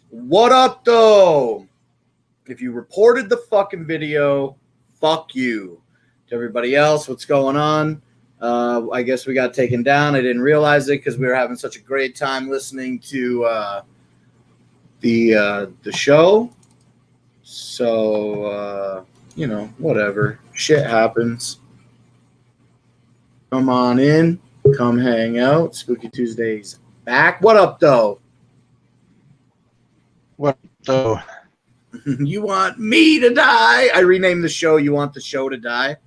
What up, though? If you reported the fucking video, fuck you. To everybody else, what's going on? I guess we got taken down. I didn't realize it because we were having such a great time listening to the show. So, whatever. Shit happens. Come on in. Come hang out. Spooky Tuesday's back. What up, though? What up, though? You want me to die? I renamed the show. You want the show to die?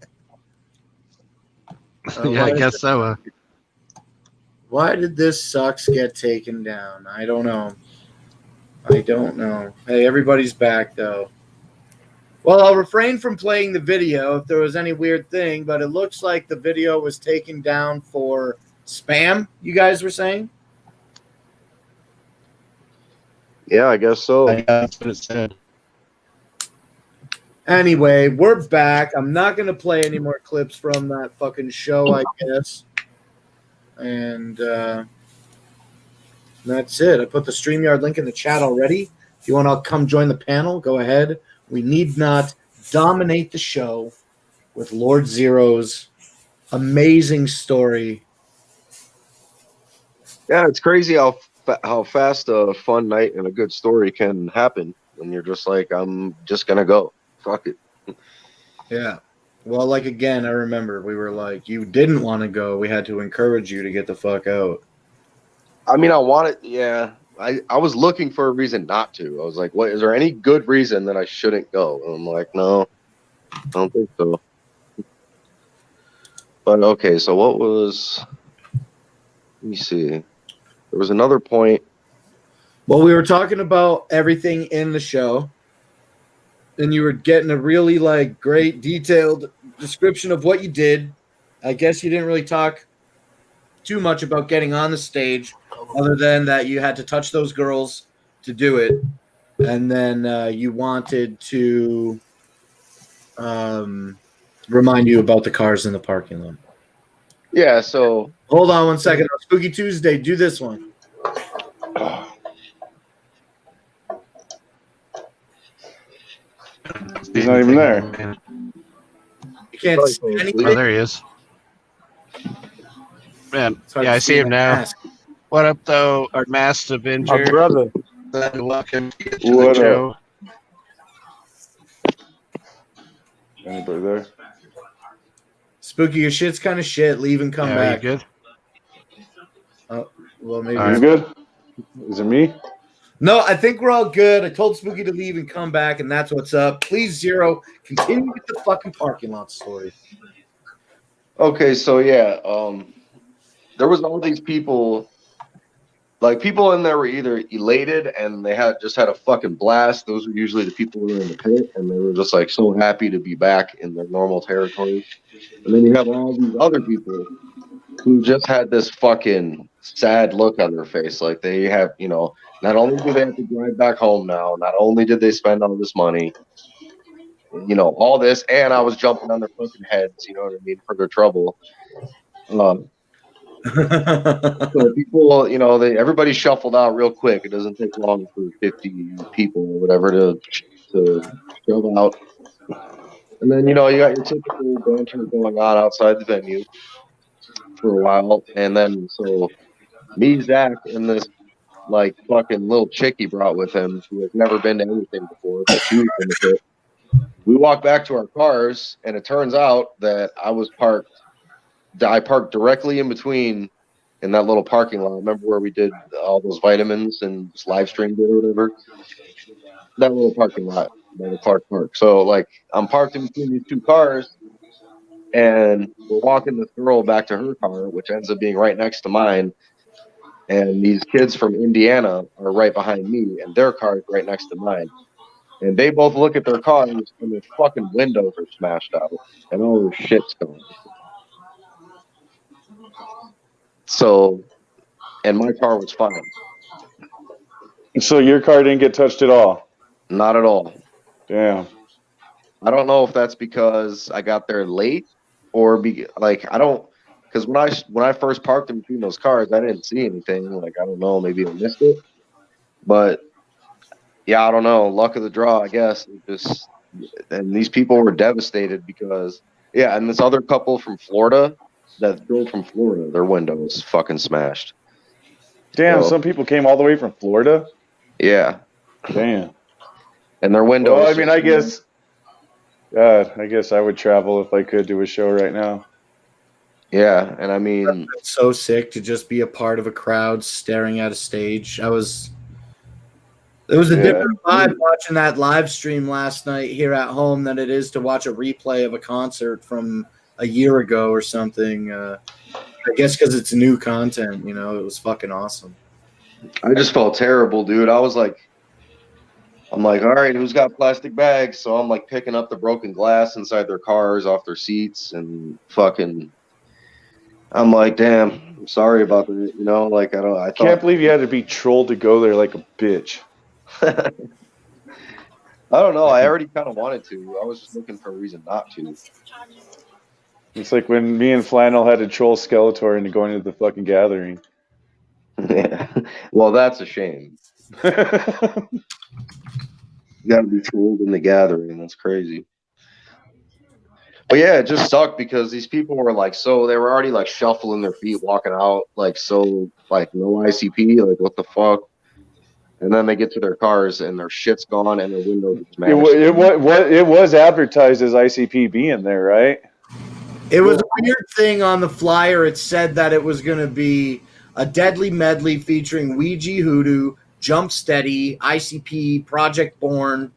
Yeah, I guess so. Why did this sucks get taken down? I don't know. Hey, everybody's back, though. Well, I'll refrain from playing the video if there was any weird thing, but it looks like the video was taken down for spam, you guys were saying? Yeah, I guess so. That's what it said. Anyway, we're back. I'm not going to play any more clips from that fucking show, I guess. And that's it. I put the StreamYard link in the chat already. If you want to come join the panel, go ahead. We need not dominate the show with Lord Zero's amazing story. Yeah, it's crazy how fast a fun night and a good story can happen when you're just like, I'm just going to go. Fuck it. Yeah. Well, like, again, I remember we were like, you didn't want to go. We had to encourage you to get the fuck out. I mean, I wanted, yeah. I was looking for a reason not to. I was like, what, is there any good reason that I shouldn't go? And I'm like, no, I don't think so. But okay, so what was, let me see. There was another point. Well, we were talking about everything in the show, and you were getting a really, like, great detailed description of what you did. I guess you didn't really talk too much about getting on the stage, other than that you had to touch those girls to do it, and then you wanted to remind you about the cars in the parking lot. Yeah, so hold on one second. Spooky Tuesday, do this one. He's not even there. You can't see anything. Oh, there he is. Man, yeah, I see him now. Mask. What up, though? Our Master Avenger. My brother. Welcome to What the show. Anybody there? Spooky, your shit's kind of shit. Leave and come back. You good? Oh, well, maybe. You good? Is it me? No, I think we're all good. I told Spooky to leave and come back, and that's what's up. Please, Zero, continue with the fucking parking lot story. okay, so yeah, there was all these people, like people in there were either elated and they had a fucking blast. Those were usually the people who were in the pit, and they were just like so happy to be back in their normal territory. And then you have all these other people who just had this fucking sad look on their face. Like they have, not only do they have to drive back home now, not only did they spend all this money, all this, and I was jumping on their fucking heads, you know what I mean, for their trouble. So people, everybody shuffled out real quick. It doesn't take long for 50 people or whatever to shove out. And then, you got your typical banter going on outside the venue for a while. And then, so me, Zach, and this, like, fucking little chick he brought with him who has never been to anything before, but she was in the pit. We walked back to our cars, and it turns out that I parked directly in between in that little parking lot. Remember where we did all those vitamins and live streamed it or whatever? That little parking lot by the Clark Park. So, like, I'm parked in between these two cars, and we're walking this girl back to her car, which ends up being right next to mine. And these kids from Indiana are right behind me, and their car is right next to mine. And they both look at their cars, and their fucking windows are smashed out, and all their shit's gone. So, and my car was fine. So your car didn't get touched at all? Not at all. Damn. I don't know if that's because I got there late or because when I first parked in between those cars, I didn't see anything. Like, I don't know, maybe I missed it. But yeah, I don't know. Luck of the draw, I guess. And these people were devastated because and this other couple from Florida that drove from Florida, their window was fucking smashed. Damn, So, some people came all the way from Florida. yeah. Damn. And their windows. Well, I mean, I guess I would travel if I could do a show right now. Yeah, and I mean, it's so sick to just be a part of a crowd staring at a stage. It was a different vibe watching that live stream last night here at home than it is to watch a replay of a concert from a year ago or something. I guess because it's new content, you know, it was fucking awesome. I just felt terrible, dude. I'm like, all right, who's got plastic bags? So I'm like picking up the broken glass inside their cars off their seats and fucking. I'm like, damn, I'm sorry about that. You know, like I Can't believe you had to be trolled to go there like a bitch. I don't know. I already kind of wanted to. I was just looking for a reason not to. It's like when me and Flannel had to troll Skeletor into going to the fucking gathering. Yeah. Well, that's a shame. You got to be trolled in the gathering. That's crazy. But yeah, it just sucked because these people were like, they were already like shuffling their feet, walking out, like, like no ICP, like what the fuck? And then they get to their cars and their shit's gone and their windows are smashed. It was advertised as ICP being there, right? It was a weird thing on the flyer. It said that it was going to be a deadly medley featuring Ouija Hoodoo, Jump Steady, ICP, Project Born.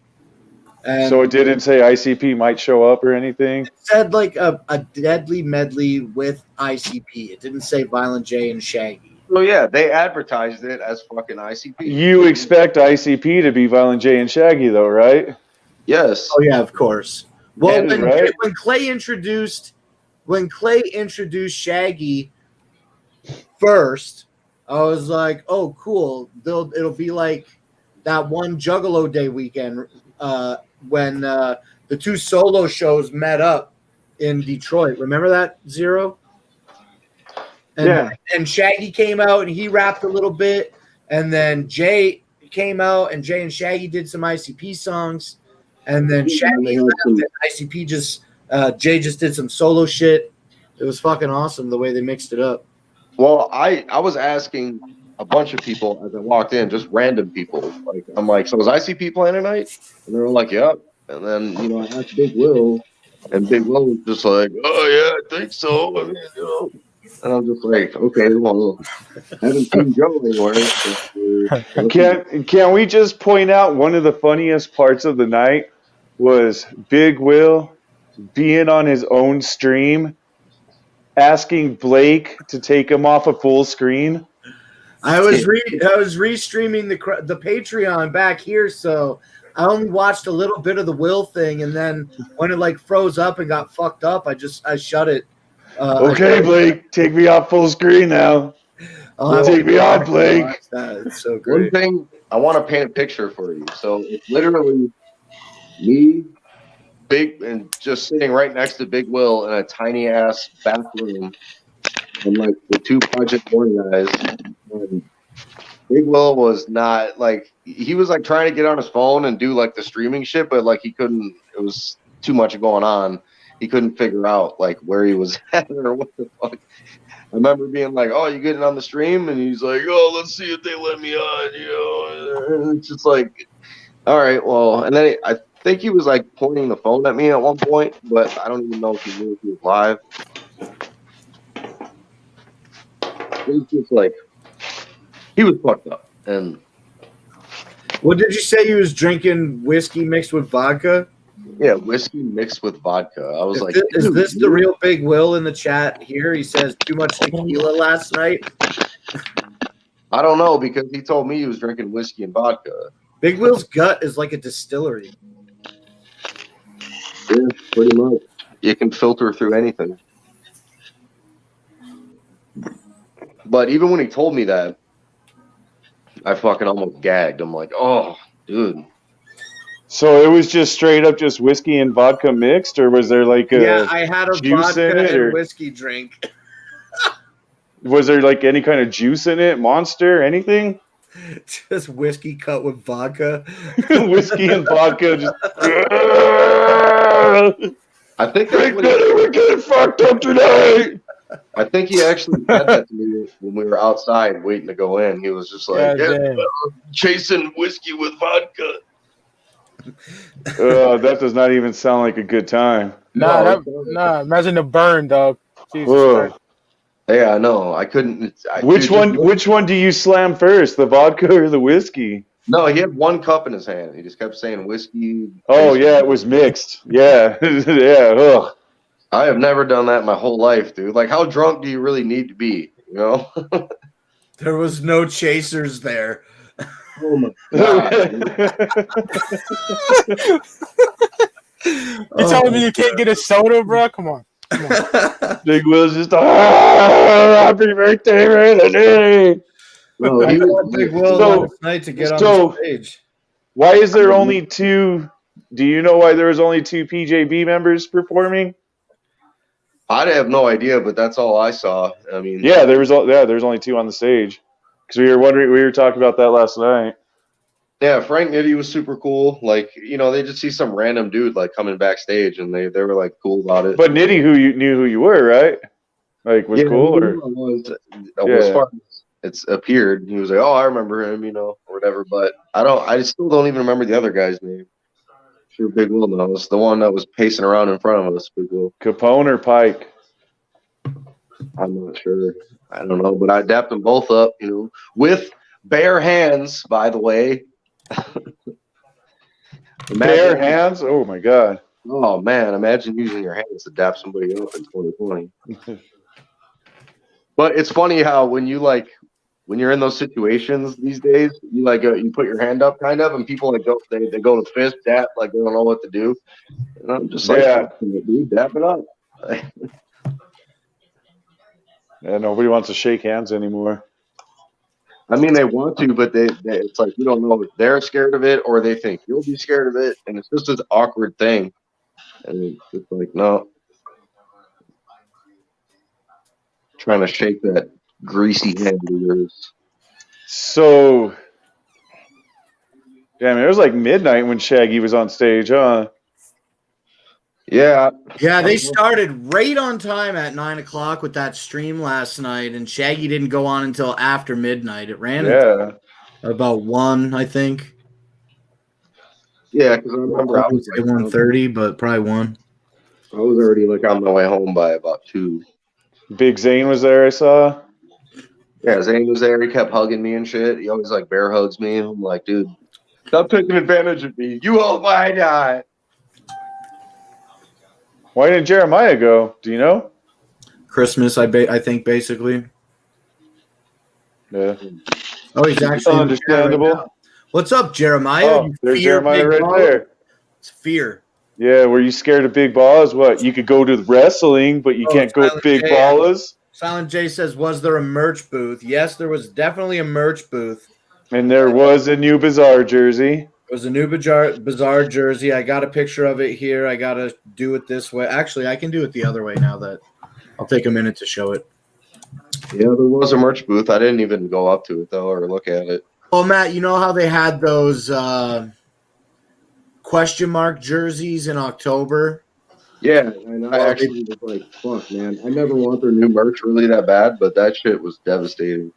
And so it didn't say ICP might show up or anything? It said like a deadly medley with ICP. It didn't say Violent J and Shaggy. So yeah, they advertised it as fucking ICP. You expect ICP to be Violent J and Shaggy though, right? Yes. Oh yeah, of course. Well, right? when Clay introduced Shaggy first, I was like, "Oh, cool! It'll be like that one Juggalo Day weekend when the two solo shows met up in Detroit. Remember that, Zero?" And Shaggy came out and he rapped a little bit, and then Jay came out and Jay and Shaggy did some ICP songs, and then Shaggy left and ICP Jay just did some solo shit. It was fucking awesome the way they mixed it up. Well, I was asking a bunch of people as I walked in, just random people. Like I'm like, so is ICP playing tonight? And they were like, yep. And then I asked Big Will, and Big Will was just like, oh yeah, I think so. I mean, And I'm just like, okay, well, I haven't seen Joe anywhere. Can we just point out one of the funniest parts of the night was Big Will being on his own stream, asking Blake to take him off a full screen. I was restreaming the Patreon back here, so I only watched a little bit of the Will thing, and then when it like froze up and got fucked up, I shut it. Okay, Blake, take me off full screen now. Take me off, Blake. It's so great. One thing, I want to paint a picture for you. So it's literally me, Big, and just sitting right next to Big Will in a tiny ass back room, and like the two Project Born guys. And Big Will was not like, he was like trying to get on his phone and do like the streaming shit, but like he couldn't. It was too much going on. He couldn't figure out like where he was at or what the fuck. I remember being like, "Oh, you getting on the stream?" And he's like, "Oh, let's see if they let me on." And it's just like, all right, well. And then I think he was like pointing the phone at me at one point, but I don't even know if he knew if he was live. It was just like he was fucked up. And what did you say? He was drinking whiskey mixed with vodka? Yeah, whiskey mixed with vodka. I was like, is this the real Big Will in the chat here? He says too much tequila last night. I don't know, because he told me he was drinking whiskey and vodka. Big Will's gut is like a distillery. Yeah, pretty much. You can filter through anything. But even when he told me that, I fucking almost gagged. I'm like, oh, dude. So it was just straight up just whiskey and vodka mixed, or was there like a I had a juice vodka in it, and or whiskey drink. was there like any kind of juice in it, Monster, anything? Just whiskey cut with vodka. Whiskey and vodka. Just. I think We're getting fucked up tonight. I think he actually said that to me when we were outside waiting to go in. He was just like, chasing whiskey with vodka. That does not even sound like a good time. Nah, imagine the burn, dog. Jesus Christ. Yeah, I know. I couldn't. Which one do you slam first, the vodka or the whiskey? No, he had one cup in his hand. He just kept saying whiskey. Oh, yeah, it was mixed. Yeah. Yeah. Ugh. I have never done that in my whole life, dude. Like, how drunk do you really need to be? You know? There was no chasers there. Oh my God. You telling me you can't get a soda, bro? Come on. Big Will's just happy birthday, Randy. No, he was Big Will last night to get on the stage. Why is there only two? Do you know why there was only two PJB members performing? I have no idea, but that's all I saw. I mean, there's only two on the stage because we were talking about that last night. Yeah, Frank Nitty was super cool. Like, you know, they just see some random dude like coming backstage, and they were like cool about it. But Nitty, knew who you were, right? Like, was cool or as far as it's appeared, he was like, "Oh, I remember him," you know, or whatever. But I still don't even remember the other guy's name. Sure, Big Will knows the one that was pacing around in front of us. Big Will. Capone or Pike? I'm not sure. I don't know, but I dapped them both up, you know, with bare hands. By the way. Bare hands? Oh my God! Oh man, imagine using your hands to dap somebody up in 2020. But it's funny how when you're in those situations these days, you put your hand up kind of, and people they go to fist dap like they don't know what to do, and I'm just like, dude, dap it up. Yeah, nobody wants to shake hands anymore. I mean, they want to, but it's like you don't know if they're scared of it or they think you'll be scared of it, and it's just this awkward thing. And it's like, no, trying to shake that greasy hand of yours. So, damn, it was like midnight when Shaggy was on stage, huh? Yeah. Yeah, they started right on time at 9 o'clock with that stream last night, and Shaggy didn't go on until after midnight. It ran about 1, I think. Yeah, because I remember I was like 1:30, but probably 1. I was already on my way home by about 2. Big Zane was there, I saw. Yeah, Zane was there. He kept hugging me and shit. He always bear hugs me. I'm like, dude, stop taking advantage of me. You hold my eye. Why didn't Jeremiah go? Do you know? Christmas, I think, basically. Yeah. Oh, he's actually understandable. Right. What's up, Jeremiah? Oh, there's Jeremiah right there. It's fear. Yeah, were you scared of big balls? What? You could go to wrestling, but you can't go to big balls? Silent J says, was there a merch booth? Yes, there was definitely a merch booth. And there was a new Bizarre jersey. It was a new Bizarre jersey. I got a picture of it here. I got to do it this way. Actually, I can do it the other way now that I'll take a minute to show it. Yeah, there was a merch booth. I didn't even go up to it, though, or look at it. Oh, Matt, you know how they had those question mark jerseys in October? Yeah, and I actually was like, fuck, man. I never want their new merch really that bad, but that shit was devastating.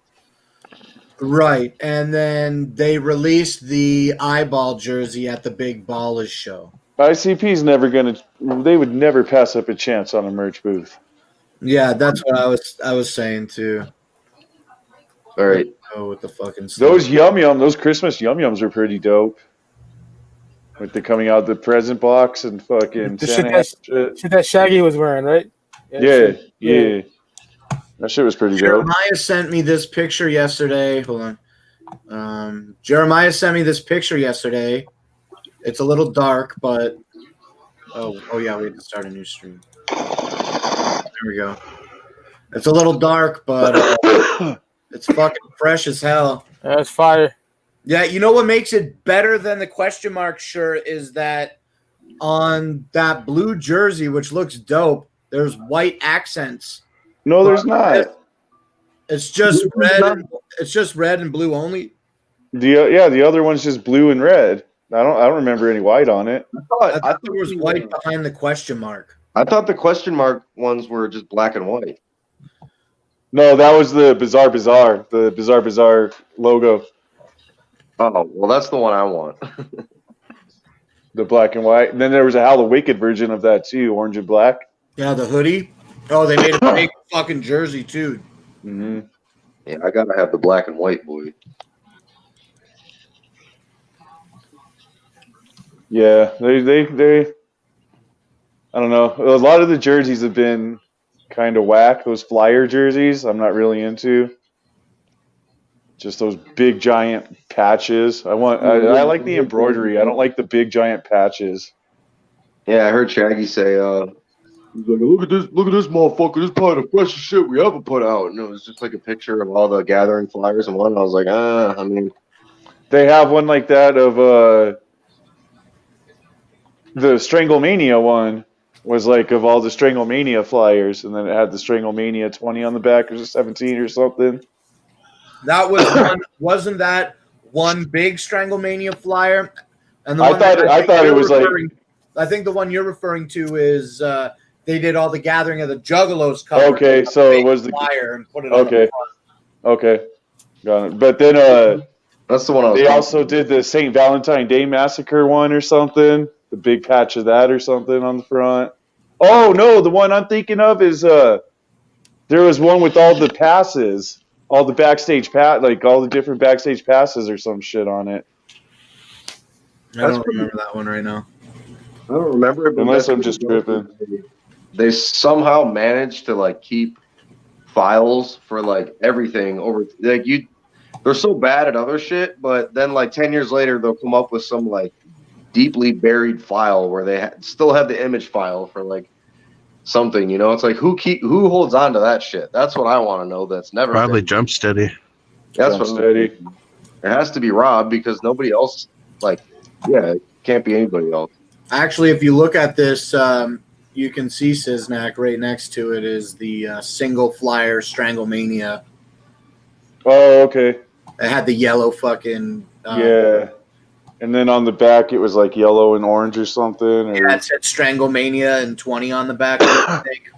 Right, and then they released the eyeball jersey at the Big Ballers show. ICP's never going to – they would never pass up a chance on a merch booth. Yeah, that's what I was saying, too. All right. Oh, with the fucking stuff. Those Christmas Yum Yums are pretty dope. With the coming out the present box and fucking the shit that Shaggy was wearing, right? Yeah. That shit was pretty dope. Jeremiah sent me this picture yesterday. Hold on. Jeremiah sent me this picture yesterday. It's a little dark, but oh yeah, we have to start a new stream. There we go. It's a little dark, but it's fucking fresh as hell. That's fire. Yeah, you know what makes it better than the question mark shirt is that on that blue jersey, which looks dope, there's white accents. No, there's not. It's just red. It's just red and blue only. The other one's just blue and red. I don't remember any white on it. I thought there was white behind the question mark. I thought the question mark ones were just black and white. No, that was the Bizarre Bazaar, the Bizarre Bazaar logo. Oh, well, that's the one I want. The black and white. And then there was a Hal the Wicked version of that too, orange and black. Yeah, the hoodie. Oh, they made a big fucking jersey too. Mm-hmm. Yeah, I gotta have the black and white, boy. Yeah, they I don't know. A lot of the jerseys have been kind of whack. Those Flyer jerseys, I'm not really into. Just those big giant patches. I like the embroidery. I don't like the big giant patches. Yeah, I heard Shaggy say, he's like, look at this motherfucker. This is probably the freshest shit we ever put out. And it was just like a picture of all the gathering flyers and one. I was like, I mean, they have one like that of the Stranglemania one was like of all the Stranglemania flyers, and then it had the Stranglemania 20 on the back or 17 or something. That was one. Wasn't that one big Stranglemania flyer? And the I one thought it was I think the one you're referring to is they did all the Gathering of the Juggalos cover. Okay, so it was the flyer and put it on the front. Okay, got it. But then that's the one I was. They also did the St. Valentine Day Massacre one or something. The big patch of that or something on the front. Oh no, the one I'm thinking of is there was one with all the passes, all the backstage like all the different backstage passes or some shit on it. I don't remember that one right now. I don't remember it, but unless I'm just tripping. They somehow managed to like keep files for like everything over. Like they're so bad at other shit, but then like 10 years later they'll come up with some like deeply buried file where they still have the image file for like something, it's like who holds on to that shit? That's what I want to know. That's never probably been. Jump Steady. That's Jump Steady. It has to be Rob because nobody else it can't be anybody else. Actually, if you look at this, you can see Siznak right next to it is the single flyer Stranglemania. Oh, okay. It had the yellow fucking yeah. And then on the back, it was like yellow and orange or something. Or... Yeah, it said Stranglemania and 20 on the back. I think.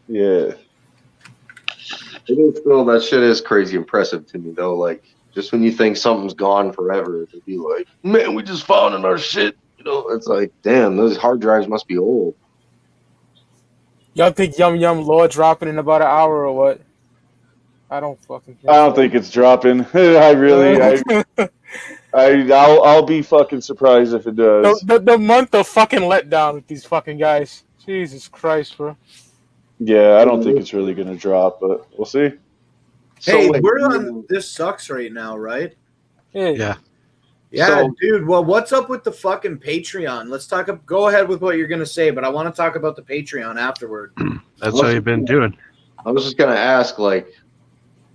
Yeah. It is still, that shit is crazy impressive to me, though. Like, just when you think something's gone forever, to be like, man, we just found in our shit. It's like, damn, those hard drives must be old. Y'all think Yum Yum Law dropping in about an hour or what? I don't fucking think I don't think it's dropping. I'll be fucking surprised if it does. The month of fucking letdown with these fucking guys. Jesus Christ, bro. Yeah, I don't think it's really gonna drop, but we'll see. Hey, we're on This Sucks right now, right? Yeah. Yeah, dude. Well, what's up with the fucking Patreon? Let's talk. Go ahead with what you're gonna say, but I want to talk about the Patreon afterward. That's how you've been doing. I was just gonna ask,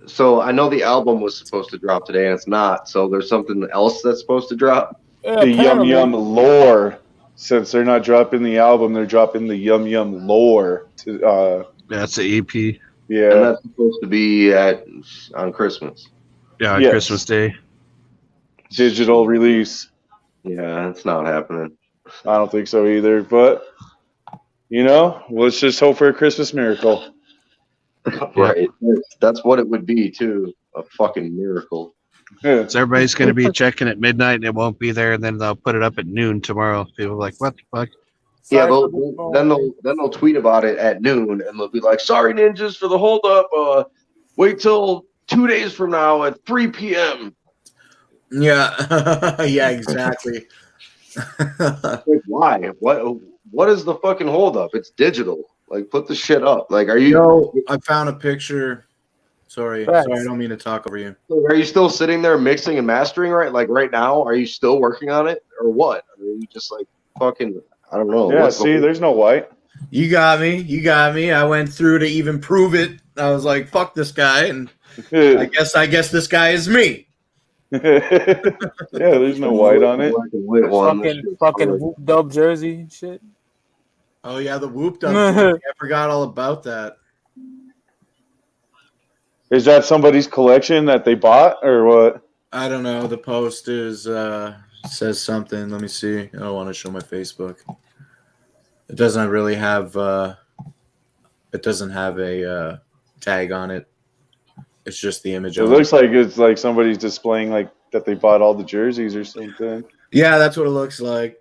so I know the album was supposed to drop today, and it's not. So there's something else that's supposed to drop. The Yum Yum lore. Since they're not dropping the album, they're dropping the Yum Yum lore. That's the EP. Yeah, and that's supposed to be on Christmas. Yeah, on Christmas Day. Digital release. Yeah, it's not happening. I don't think so either. But let's just hope for a Christmas miracle. Right. That's what it would be too. A fucking miracle. So everybody's going to be checking at midnight and it won't be there, and then they'll put it up at noon tomorrow. People are like, what the fuck? Yeah, then they'll tweet about it at noon and they'll be like, sorry ninjas for the holdup. Wait till 2 days from now at 3 p.m. Yeah. Yeah, exactly. Why? What is the fucking holdup? It's digital. Like, put the shit up. Like, are you? I found a picture. Sorry, I don't mean to talk over you. Are you still sitting there mixing and mastering right now? Are you still working on it or what? Are you just like fucking? I don't know. Yeah, there's no white. You got me. I went through to even prove it. I was like, fuck this guy, and I guess this guy is me. Yeah, there's no white on it. Fucking Whoop Dub jersey and shit. Oh yeah, the Whoop Dub. I forgot all about that. Is that somebody's collection that they bought or what? I don't know. The post is says something. Let me see. I don't want to show my Facebook. It doesn't really have. It doesn't have a tag on it. It's just the image. It looks like it's like somebody's displaying like that they bought all the jerseys or something. Yeah, that's what it looks like.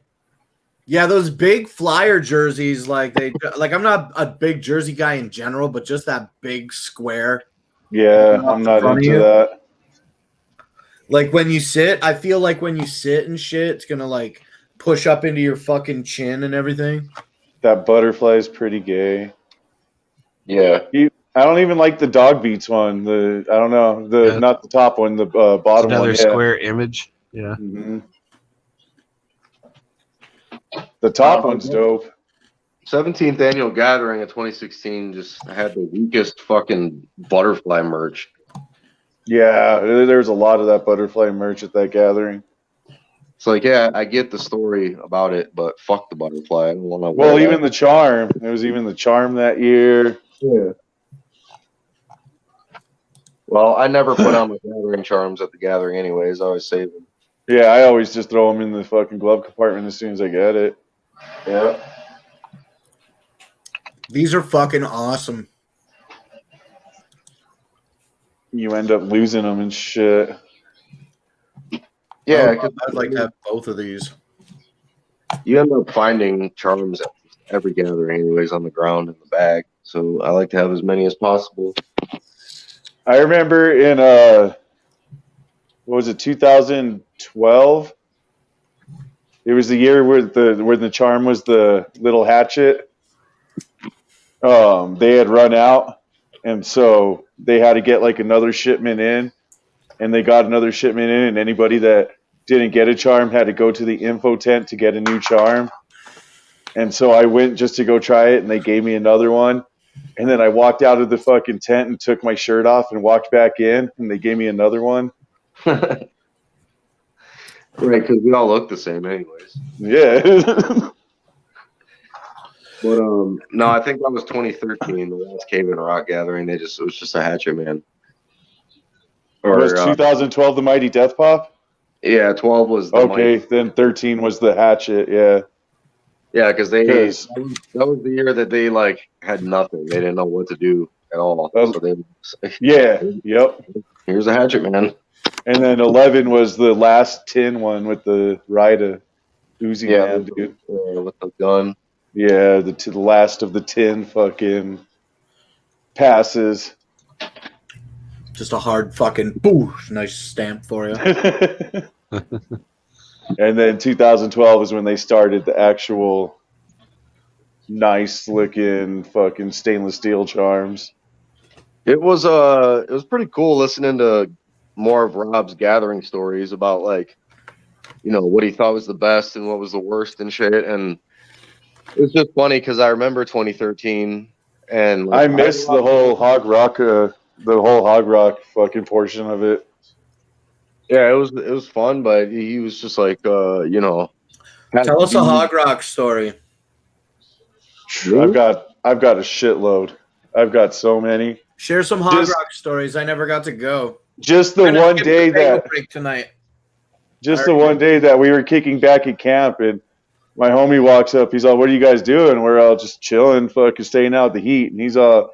Yeah, those big flyer jerseys, like I'm not a big jersey guy in general, but just that big square. Yeah, I'm not into that. Like when you sit, I feel like when you sit and shit, it's gonna like push up into your fucking chin and everything. That butterfly is pretty gay. Yeah. I don't even like the dog beats one. I don't know not the top one, the bottom Another one. square image. Yeah. Mm-hmm. The top one's dope. 17th annual gathering of 2016 just had the weakest fucking butterfly merch. Yeah, there's a lot of that butterfly merch at that gathering. It's like, yeah, I get the story about it, but fuck the butterfly. I don't want to. Well, even the charm. There was even the charm that year. Yeah. Well, I never put on my gathering charms at the gathering, anyways. I always save them. Yeah, I always just throw them in the fucking glove compartment as soon as I get it. Yeah. These are fucking awesome. You end up losing them and shit. Yeah, I'd like to have both of these. You end up finding charms at every gathering, anyways, on the ground in the bag. So I like to have as many as possible. I remember in what was it, 2012? It was the year where the charm was the little hatchet. They had run out, and so they had to get like another shipment in, and they got another shipment in, and anybody that didn't get a charm had to go to the info tent to get a new charm. And so I went just to go try it, and they gave me another one. And then I walked out of the fucking tent and took my shirt off and walked back in, and they gave me another one. Right, because we all look the same, anyways. Yeah. But no, I think that was 2013, the last Cave and Rock gathering. It was just a hatchet man. Or was 2012 the Mighty Death Pop? Yeah, 12 was the okay. Then 13 was the hatchet. Yeah. Yeah, because that was the year that they like had nothing. They didn't know what to do at all. So they Yep. Here's a hatchet man. And then 11 was the last tin one with the Rida Uzi man, dude. With the gun. Yeah, the last of the 10 fucking passes. Just a hard fucking nice stamp for you. And then 2012 is when they started the actual nice looking fucking stainless steel charms. It was pretty cool listening to more of Rob's gathering stories about like, you know, what he thought was the best and what was the worst and shit. And it was just funny because I remember 2013 and like, I missed the whole Hog Rock fucking portion of it. Yeah, it was fun, but he was just like, you know. Tell us a Hog Rock story. I've got a shitload. I've got so many. Share some Hog Rock stories. I never got to go. Just the one day that break tonight. Just the one day that we were kicking back at camp, and my homie walks up. He's all, "What are you guys doing?" We're all just chilling, fucking staying out the heat. And he's all,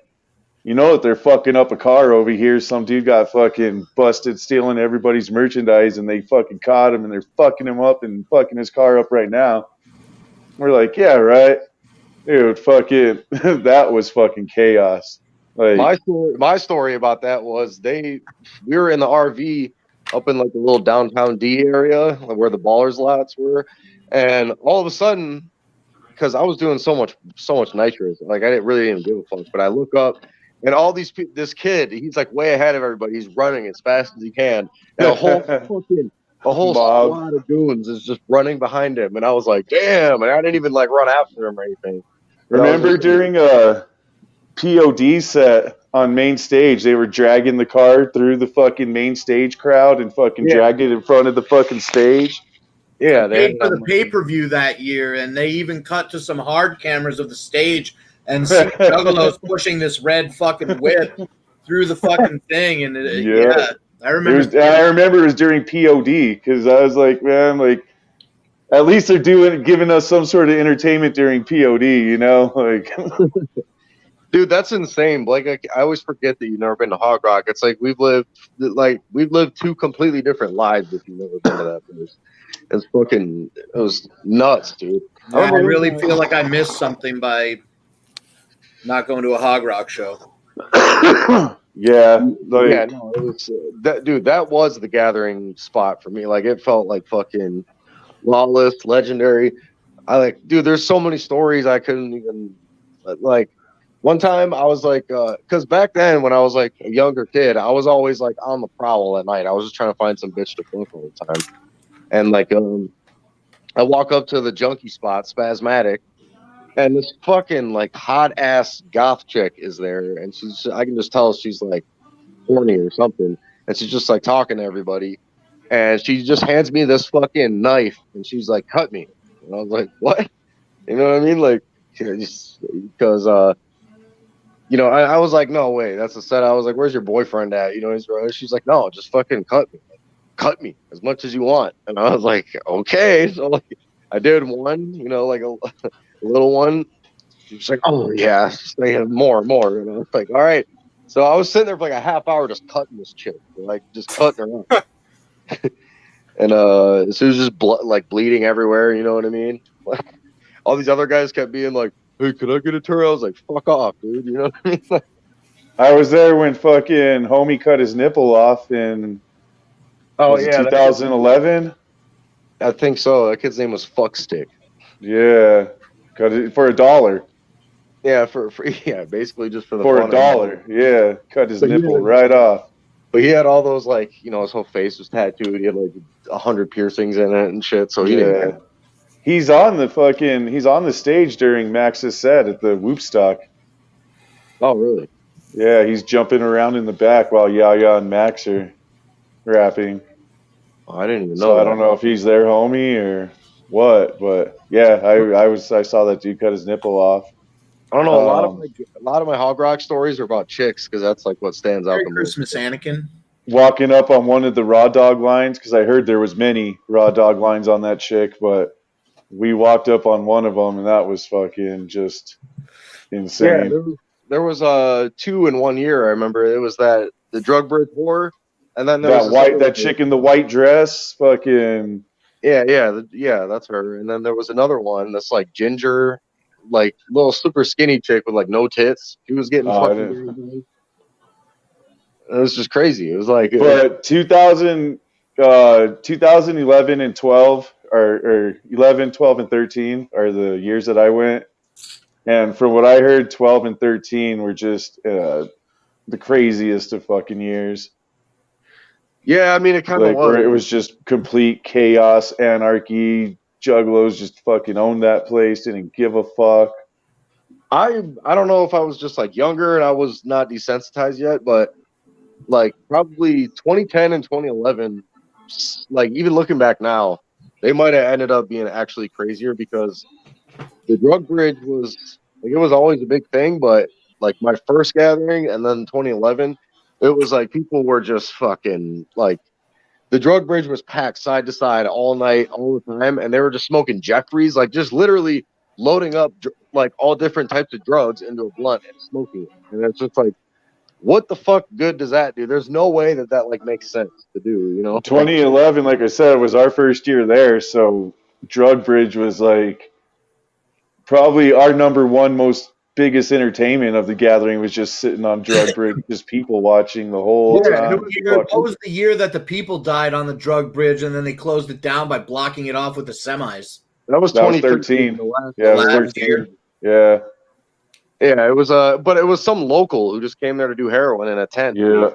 "You know that they're fucking up a car over here. Some dude got fucking busted stealing everybody's merchandise, and they fucking caught him, and they're fucking him up and fucking his car up right now." We're like, "Yeah, right, dude. Fucking that was fucking chaos." Like my story about that was we were in the RV up in like the little downtown D area where the ballers lots were, and all of a sudden, because I was doing so much nitrous, like I really didn't give a fuck. But I look up, and all these this kid, he's like way ahead of everybody. He's running as fast as he can, and a whole squad of goons is just running behind him. And I was like, damn! And I didn't even like run after him or anything. Remember during a POD set on main stage, they were dragging the car through the fucking main stage crowd and fucking dragged it in front of the fucking stage. Yeah, they paid for the pay-per-view that year, and they even cut to some hard cameras of the stage and see Juggalos pushing this red fucking whip through the fucking thing. And I remember. I remember it was during POD because I was like, man, like at least they're giving us some sort of entertainment during POD, you know, like. Dude, that's insane. Blake, I always forget that you've never been to Hog Rock. It's like we've lived two completely different lives if you've never been to that place. It was nuts, dude. Yeah, I really feel like I missed something by not going to a Hog Rock show. Yeah, like, yeah, no, it was that dude. That was the gathering spot for me. Like, it felt like fucking lawless, legendary. Dude. There's so many stories I couldn't even like. One time I was like, because back then when I was like a younger kid, I was always like on the prowl at night. I was just trying to find some bitch to fuck all the time, and like I walk up to the junkie spot, Spasmatic, and this fucking like hot ass goth chick is there, and I can just tell she's like horny or something, and she's just like talking to everybody, and she just hands me this fucking knife, and she's like, "Cut me," and I was like, "What?" You know what I mean? Like, because I was like, "No way, that's a set." I was like, "Where's your boyfriend at?" She's like, "No, just fucking cut me, cut me as much as you want," and I was like, "Okay," so like I did one, like a little one. She was like, "Oh yeah," she's saying more, and I was like, "All right." So I was sitting there for like a half hour just cutting this chick, like just cutting her up, and so it was just like bleeding everywhere. You know what I mean? Like all these other guys kept being like, "Hey, could I get a tour?" I was like, "Fuck off, dude." You know what I mean? I was there when fucking homie cut his nipple off in Oh was it yeah, 2011? I think so. That kid's name was Fuckstick. Yeah, cut it for $1. Yeah, for yeah, basically just for the For fun $1, yeah, cut his But nipple right off. But he had all those like his whole face was tattooed. He had like 100 piercings in it and shit. So he didn't care. He's on the stage during Max's set at the Whoopstock. Oh really? Yeah, he's jumping around in the back while Yaya and Max are rapping. Oh, I didn't even know. So I don't know if he's their homie or what, but yeah, I saw that dude cut his nipple off. I don't know. A lot of my Hog Rock stories are about chicks because that's like what stands out Merry the Christmas, most. Anakin. Walking up on one of the raw dog lines because I heard there was many raw dog lines on that chick, but we walked up on one of them and that was fucking just insane. Yeah, there was 2 in 1 year. I remember it was the drug bridge war, and then there was that chick in the white dress, fucking yeah, that's her. And then there was another one that's like ginger, like little super skinny chick with like no tits. She was getting fucking. It was just crazy. It was like, but 2011 and 12 or 11, 12, and 13 are the years that I went. And from what I heard, 12 and 13 were just the craziest of fucking years. Yeah, I mean, it kind of was. Where it was just complete chaos, anarchy. Juggalos just fucking owned that place, didn't give a fuck. I don't know if I was just like younger and I was not desensitized yet, but like probably 2010 and 2011, like even looking back now, they might have ended up being actually crazier because the drug bridge was like it was always a big thing, but like my first gathering and then 2011, it was like people were just fucking like the drug bridge was packed side to side all night, all the time, and they were just smoking Jeffries, like just literally loading up like all different types of drugs into a blunt and smoking it. And it's just like, what the fuck good does that do? There's no way that like makes sense to do, 2011, like I said, was our first year there, so drug bridge was like probably our number one most biggest entertainment of the gathering was just sitting on drug bridge, just people watching the whole time. What was the year that the people died on the drug bridge and then they closed it down by blocking it off with the semis? That was 2013. Yeah, it was 13. Yeah. Yeah, it was but it was some local who just came there to do heroin in a tent. Yeah.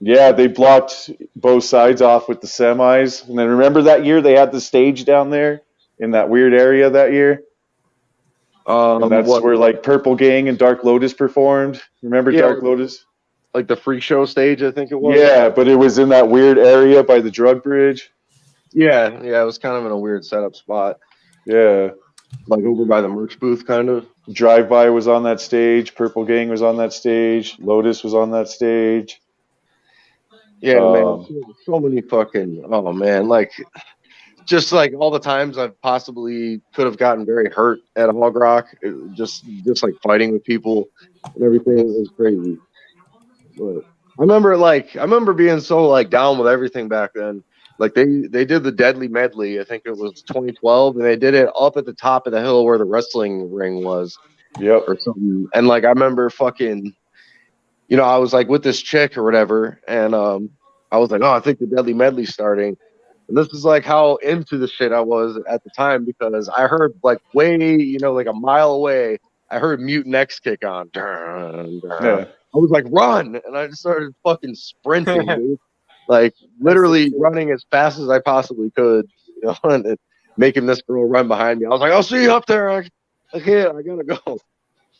Yeah, they blocked both sides off with the semis. And then remember that year they had the stage down there in that weird area that year? And that's where like Purple Gang and Dark Lotus performed. Remember Dark Lotus? Like the freak show stage, I think it was. Yeah, but it was in that weird area by the drug bridge. Yeah, it was kind of in a weird setup spot. Yeah. Like over by the merch booth, kind of. Drive-By was on that stage. Purple Gang was on that stage. Lotus was on that stage. Yeah, man. Um, So many fucking. Oh man, like just like all the times I've possibly could have gotten very hurt at a Hog Rock, just like fighting with people and everything. It was crazy. But I remember being so like down with everything back then. Like they did the Deadly Medley. I think it was 2012, and they did it up at the top of the hill where the wrestling ring was yep. or something. And like I remember fucking, I was like with this chick or whatever, and I was like, oh, I think the Deadly Medley's starting. And this is like how into the shit I was at the time because I heard like way, like a mile away, I heard Mutant X kick on. Dun, dun. Yeah. I was like, run! And I just started fucking sprinting, dude. Like That's the literally shit. running as fast as I possibly could, and making this girl run behind me. I was like, I'll see you up there. I can't. I gotta go.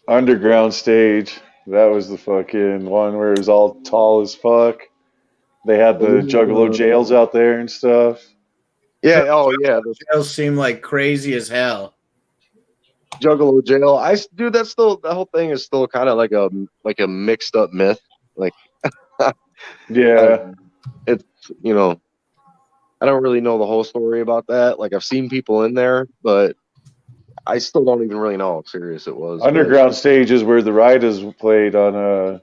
Underground stage. That was the fucking one where it was all tall as fuck. They had the Juggalo jails out there and stuff. Yeah. Oh yeah. The Jails seem like crazy as hell. Juggalo jail. Dude, that whole thing is still kind of like a mixed up myth. Like, Yeah. it's I don't really know the whole story about that. Like, I've seen people in there, but I still don't even really know how serious it was. Underground stage is where the Riders played on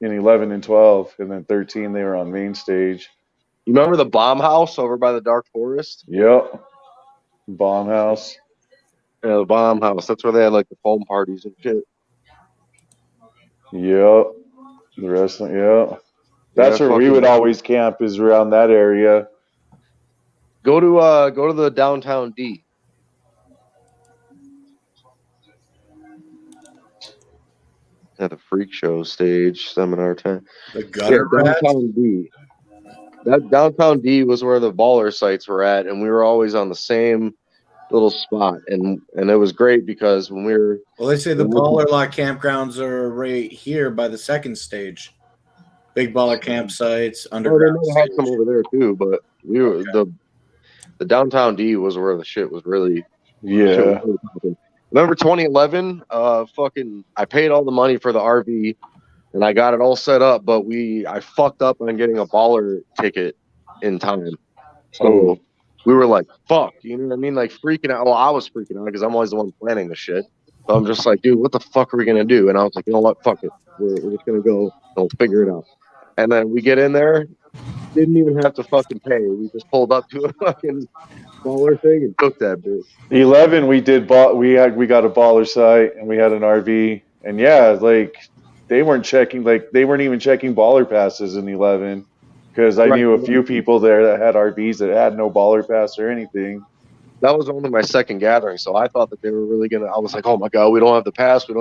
in 11 and 12, and then 13 they were on main stage. You remember the Bomb House over by the Dark Forest? Yep. Bomb House. Yeah, the Bomb House. That's where they had like the foam parties and shit. Yep. The wrestling. Yep. That's where we would always camp, is around that area. Go to the downtown D. At the freak show stage, seminar time. The gutter rats. Downtown D. That downtown D was where the baller sites were at, and we were always on the same little spot, and it was great because when we were. Well, they say the baller lot campgrounds are right here by the second stage. Big baller campsites, underground. They might have some over there too, but we were the downtown D was where the shit was really. Yeah. Remember 2011? I paid all the money for the RV, and I got it all set up, but I fucked up on getting a baller ticket in time. So we were like, fuck, you know what I mean? Like freaking out. Well, I was freaking out because I'm always the one planning the shit. So I'm just like, dude, what the fuck are we gonna do? And I was like, you know what? Fuck it. We're just gonna go. We'll figure it out. And then we get in there, didn't even have to fucking pay. We just pulled up to a fucking baller thing and took that bitch. 11 we did we got a baller site and we had an RV, and yeah, like they weren't even checking baller passes in 11, because I knew a few people there that had RVs that had no baller pass or anything. That was only my second gathering, so I thought that they were really I was like, oh my god, we don't have the pass. What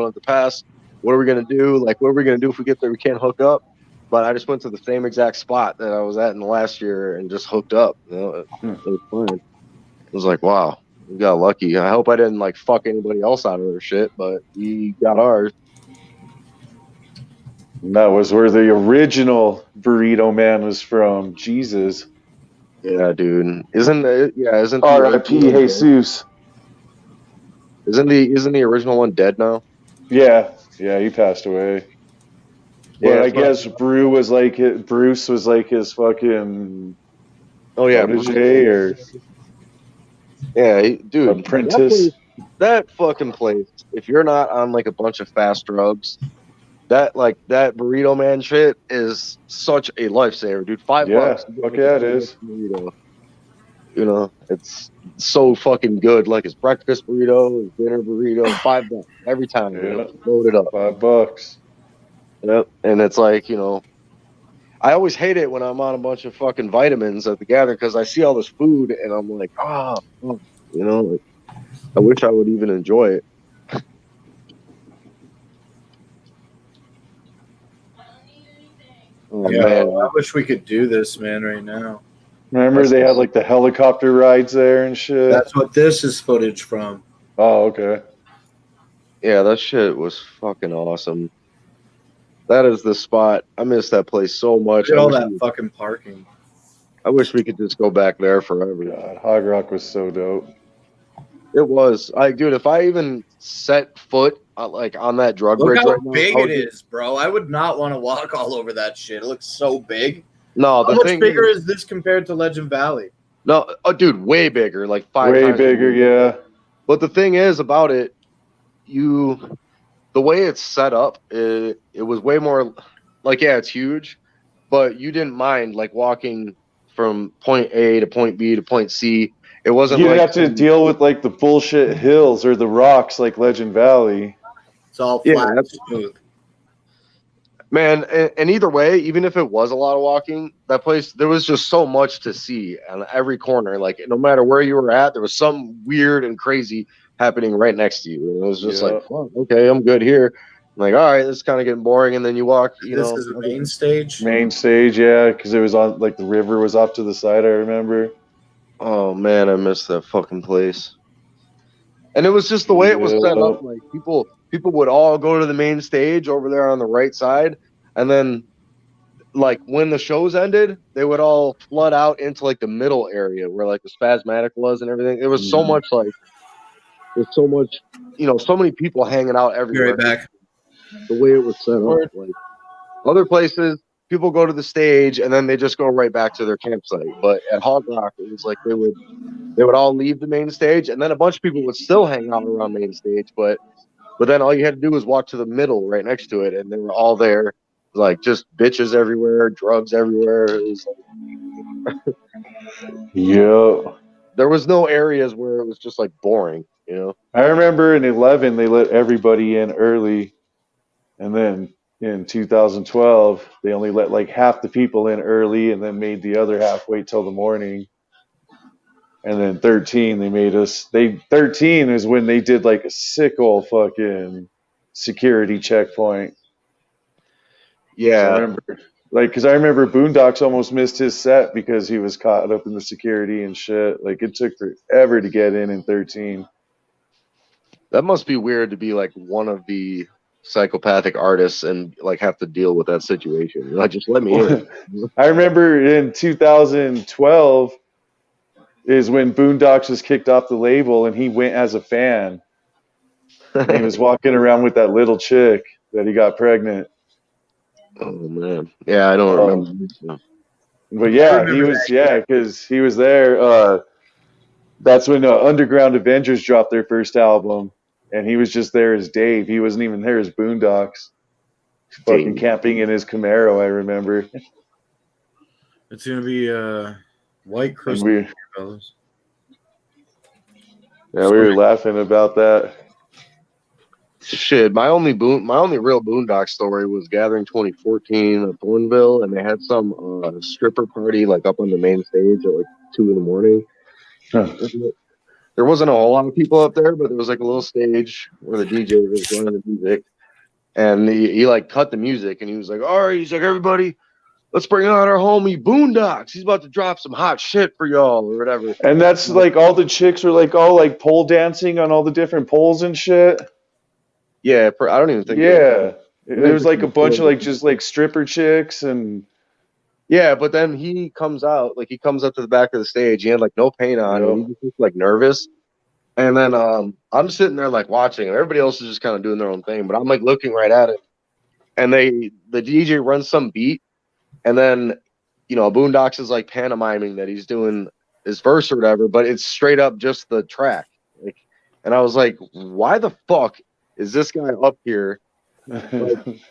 are we gonna do? Like, what are we gonna do if we get there? We can't hook up. But I just went to the same exact spot that I was at in the last year and just hooked up. It was fine. It was like, wow, we got lucky. I hope I didn't like fuck anybody else out of their shit, but we got ours. And that was where the original Burrito Man was from. Jesus. Yeah, dude. Isn't R.I.P. Jesus. Isn't the original one dead now? Yeah, he passed away. But yeah, I guess Bruce was like his fucking. Oh yeah, dude, apprentice. That fucking place. If you're not on like a bunch of fast drugs, that Burrito Man shit is such a lifesaver, dude. $5. Fuck yeah, it is. Burrito. It's so fucking good. Like his breakfast burrito, his dinner burrito, $5 every time. Yeah. Load it up. $5. Yep. And it's like, I always hate it when I'm on a bunch of fucking vitamins at the gathering because I see all this food and I'm like, like, I wish I would even enjoy it. Oh, yeah, man. I wish we could do this, man, right now. Remember they had like the helicopter rides there and shit? That's what this is footage from. Oh, okay. Yeah, that shit was fucking awesome. That is the spot. I miss that place so much. Look at all that fucking parking. I wish we could just go back there forever. God, Hog Rock was so dope. It was. Dude, if I even set foot on that drug bridge right now. Look how big it is, bro. I would not want to walk all over that shit. It looks so big. No, How the much thing bigger is, is this compared to Legend Valley? no, oh, dude, way bigger, like 5 Way times bigger, yeah. But the thing is about it, the way it's set up, it was way more like, yeah, it's huge, but you didn't mind like walking from point A to point B to point C. It wasn't You didn't like have to deal with like the bullshit hills or the rocks like Legend Valley. It's all yeah, flat and smooth. man. And either way, even if it was a lot of walking, that place there was just so much to see on every corner. Like no matter where you were at, there was something weird and crazy happening right next to you. And it was just like, Yeah. oh, okay, I'm good here. I'm like, all right, this is kind of getting boring. And then you walk, This is a main stage. Main stage, yeah, because it was on like the river was off to the side. I remember. Oh man, I missed that fucking place. And it was just the way it was set up. Yeah. Like people would all go to the main stage over there on the right side, and then like when the shows ended, they would all flood out into like the middle area where like the Spasmatic was and everything. It was so much like there's so much, so many people hanging out Be everywhere. right back. The way it was set up, Word. like other places, people go to the stage and then they just go right back to their campsite. But at Hog Rock, it was like they would all leave the main stage, and then a bunch of people would still hang out around main stage, but then all you had to do was walk to the middle right next to it, and they were all there, like just bitches everywhere, drugs everywhere. It was like, Yeah. there was no areas where it was just like boring, I remember in 11 they let everybody in early, and then in 2012 they only let like half the people in early, and then made the other half wait till the morning. And then 13 they made us. 13 is when they did like a sick old fucking security checkpoint. So I Yeah, remember, like, because I remember Boondocks almost missed his set because he was caught up in the security and shit. Like, it took forever to get in 13. that must be weird to be like one of the psychopathic artists and like have to deal with that situation. Like, just let me in. I remember in 2012 is when Boondocks was kicked off the label and he went as a fan. And he was walking around with that little chick that he got pregnant. Oh man, yeah, I don't Oh, remember. but I yeah, he remember was, that. yeah, because he was there. That's when Underground Avengers dropped their first album, and he was just there as Dave. He wasn't even there as Boondocks. Fucking Dave. camping in his Camaro, I remember. It's gonna be White And Christmas, fellas. we were laughing about that. Shit, my only real Boondock story was Gathering 2014 at Thornville, and they had some stripper party like up on the main stage at like 2 in the morning. Huh. There wasn't a whole lot of people up there, but there was like a little stage where the DJ was running the music, and he like cut the music, and he was like, "All right," he's like, "Everybody, let's bring out our homie Boondocks. He's about to drop some hot shit for y'all or whatever." And that's like all the chicks were like all like pole dancing on all the different poles and shit. Yeah, I don't even think. Yeah. There was like a bunch of like just like stripper chicks and Yeah, but then he comes out, like he comes up to the back of the stage. He had like no paint on, and he just looked like nervous. And then I'm sitting there like watching, and everybody else is just kind of doing their own thing. But I'm like looking right at it, and the DJ runs some beat, and then Boondocks is like pantomiming that he's doing his verse or whatever, but it's straight up just the track. Like, and I was like, why the fuck is this guy up here? Like,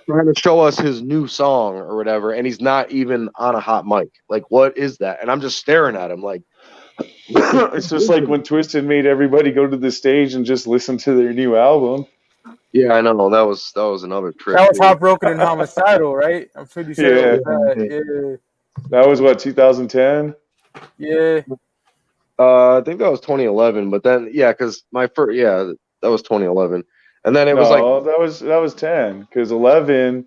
trying to show us his new song or whatever, and he's not even on a hot mic. Like, what is that? And I'm just staring at him like, it's just like when Twisted made everybody go to the stage and just listen to their new album. yeah, I know that was another trick. That was Heartbroken and Homicidal, right? I'm pretty sure. Yeah. It was that. That was what, 2010? Yeah. I think that was 2011, but then because my first that was 2011, and then it was like that was 10 because 11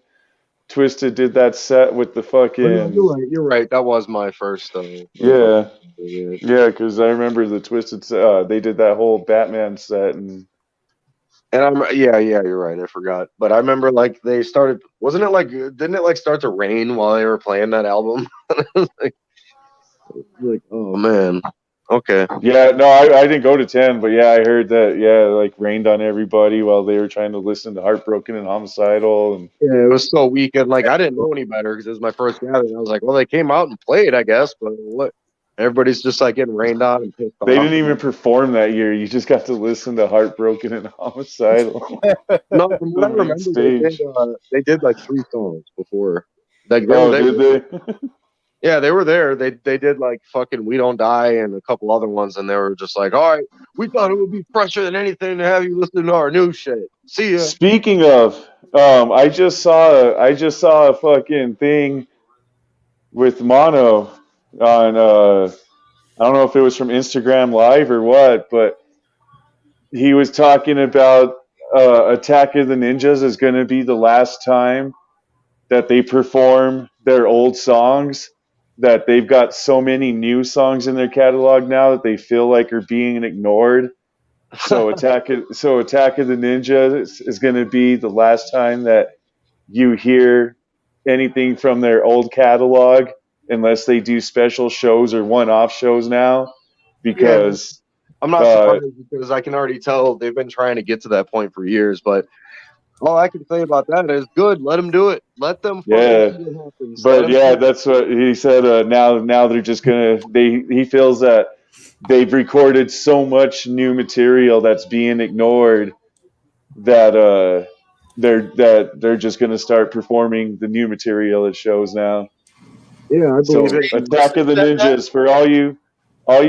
Twisted did that set with the fucking you're right, that was my first yeah because I remember the Twisted they did that whole Batman set and I'm you're right, I forgot, but I remember like they started, wasn't it like, didn't it like start to rain while they were playing that album? like oh man. Okay. Yeah, no, I didn't go to 10, but yeah, I heard that, yeah, like rained on everybody while they were trying to listen to Heartbroken and Homicidal. And Yeah, it was so weak, and like I didn't know any better because it was my first gathering. I was like, well, they came out and played, I guess, but what? Everybody's just like getting rained on and pissed they off. didn't even perform that year. You just got to listen to Heartbroken and Homicidal. No, from what The I main remember, stage. they did like 3 songs before. Like Oh, did they? yeah, they were there. They did like fucking "We Don't Die" and a couple other ones, and they were just like, all right, we thought it would be fresher than anything to have you listen to our new shit. See ya. Speaking of, I just saw a fucking thing with Mono on I don't know if it was from Instagram Live or what, but he was talking about Attack of the Ninjas is going to be the last time that they perform their old songs. That they've got so many new songs in their catalog now that they feel like are being ignored. So Attack of the Ninja is going to be the last time that you hear anything from their old catalog unless they do special shows or one-off shows now, Yeah, because I'm not surprised because I can already tell they've been trying to get to that point for years. But all I can say about that is good. Let them do it. Let them fucking yeah. see what happens. But yeah, that's what he said. Now they're just gonna. He feels that they've recorded so much new material that's being ignored that they're just gonna start performing the new material at shows now. yeah, I So believe it. Attack of the Ninjas for all you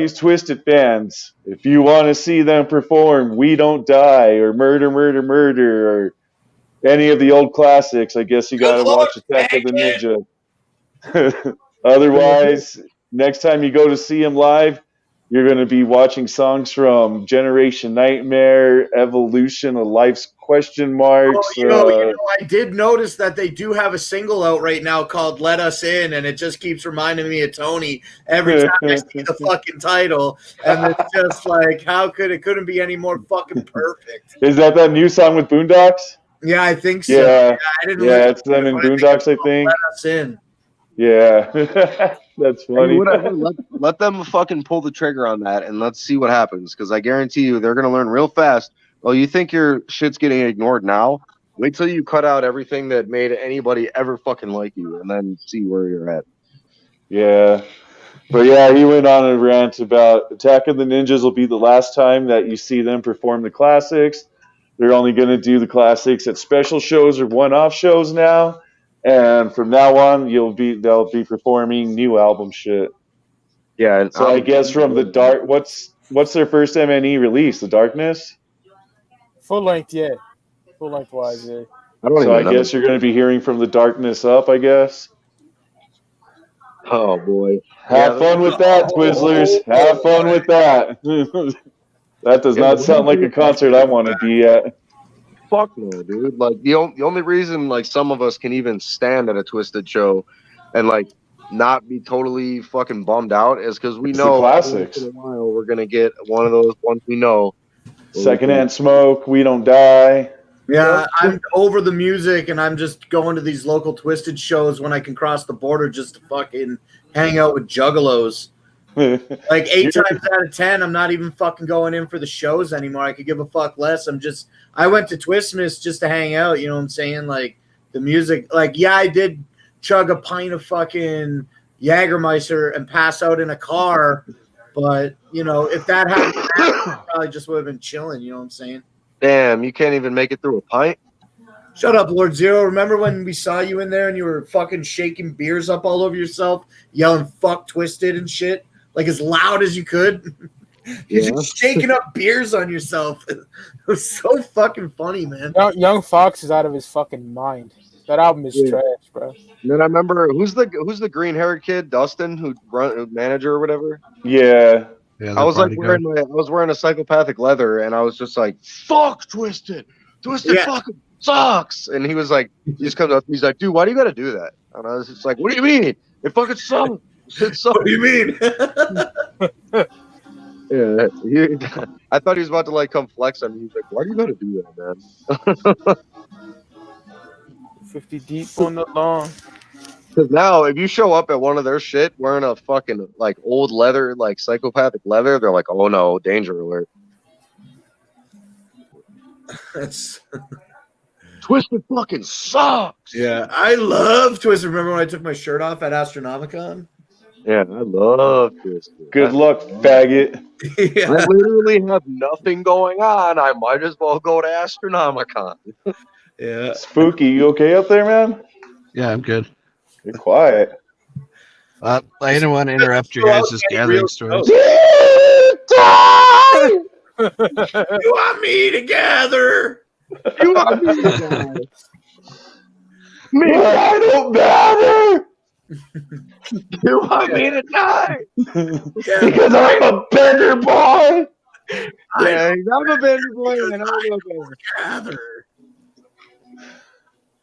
Twisted fans. If you want to see them perform "We Don't Die" or "Murder, Murder, Murder" or any of the old classics, I guess you got to watch Attack of the Ninja. Otherwise, next time you go to see him live, you're going to be watching songs from Generation Nightmare, Evolution of Life's Question Marks. I did notice that they do have a single out right now called "Let Us In," and it just keeps reminding me of Tony every time I see the fucking title. And it's just like, how could it couldn't be any more fucking perfect? Is that new song with Boondocks? Yeah, I think so. Yeah, I didn't yeah, it's them in Boondocks, I think. Let Us In. Yeah, that's Hey, funny. whatever. Let them fucking pull the trigger on that and let's see what happens. Because I guarantee you they're going to learn real fast. Oh, you think your shit's getting ignored now? Wait till you cut out everything that made anybody ever fucking like you and then see where you're at. Yeah. But yeah, he went on a rant about Attack of the Ninjas will be the last time that you see them perform the classics. They're only going to do the classics at special shows or one-off shows now, and from now on, they'll be performing new album shit. Yeah. And So I guess from the dark, what's their first MNE release? The Darkness. Full length, yeah. Full length wise, yeah. I don't So even I know. guess you're going to be hearing from the Darkness up. I guess. Oh, boy. Have fun with that, Twizzlers. Have fun with that. That does not sound like a concert I want to be at. Fuck no, dude. Like the only reason like some of us can even stand at a Twisted show and like not be totally fucking bummed out is because we It's the know classics. once in a while we're gonna get one of those ones we know. Secondhand Smoke, We Don't Die. Yeah, I'm over the music, and I'm just going to these local Twisted shows when I can cross the border just to fucking hang out with juggalos. Like 8 times out of 10, I'm not even fucking going in for the shows anymore. I could give a fuck less. I went to Twistmas just to hang out. You know what I'm saying? Like the music. Like, yeah, I did chug a pint of fucking Jägermeister and pass out in a car, but you know, if that happened, I probably just would have been chilling. You know what I'm saying? Damn, you can't even make it through a pint. Shut up, Lord Zero. Remember when we saw you in there and you were fucking shaking beers up all over yourself, yelling "fuck Twisted" and shit, like as loud as you could? You're just shaking up beers on yourself. It was so fucking funny, man. Young Fox is out of his fucking mind. That album is trash, bro. And then I remember who's the green haired kid, Dustin, who manager or whatever. Yeah. Yeah, I was like wearing a psychopathic leather, and I was just like, "Fuck Twisted, Twisted fucking sucks." And he was like, he just comes up, he's like, "Dude, why do you got to do that?" And I was just like, "What do you mean? It fucking sucks. It sucks." What do you mean? Yeah, I thought he was about to like come flex on me. He's like, "Why do you got to do that, man?" 50 deep on the lawn. Because now, if you show up at one of their shit wearing a fucking like old leather, like psychopathic leather, they're like, "Oh no, danger alert!" That's Twisted fucking sucks. yeah. I love Twisted. Remember when I took my shirt off at Astronomicon? Yeah, I love Twisted. Good luck, faggot. I Yeah. literally have nothing going on. I might as well go to Astronomicon. Yeah. Spooky, you okay up there, man? Yeah, I'm good. You're quiet. I didn't want to interrupt your guys' gathering stories. You want me to gather? You want me to Me, I don't matter You want me to die? Yeah. because I'm a better boy. Yeah, I'm a baby boy and I'm a baby. Gather.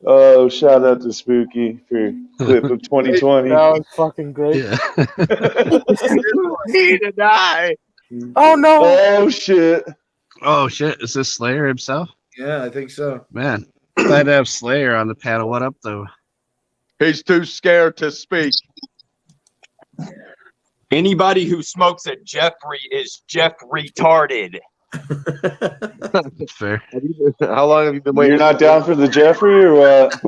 Oh, shout out to Spooky for clip of 2020. That was fucking great. Yeah. You want me to die? Oh no! Oh shit! Oh shit! Is this Slayer himself? Yeah, I think so. Man, glad to have Slayer on the panel. What up, though? He's too scared to speak. Anybody who smokes a Jeffrey is Jeff retarded. That's fair. How long have you been waiting? You're not down for the Jeffrey or what?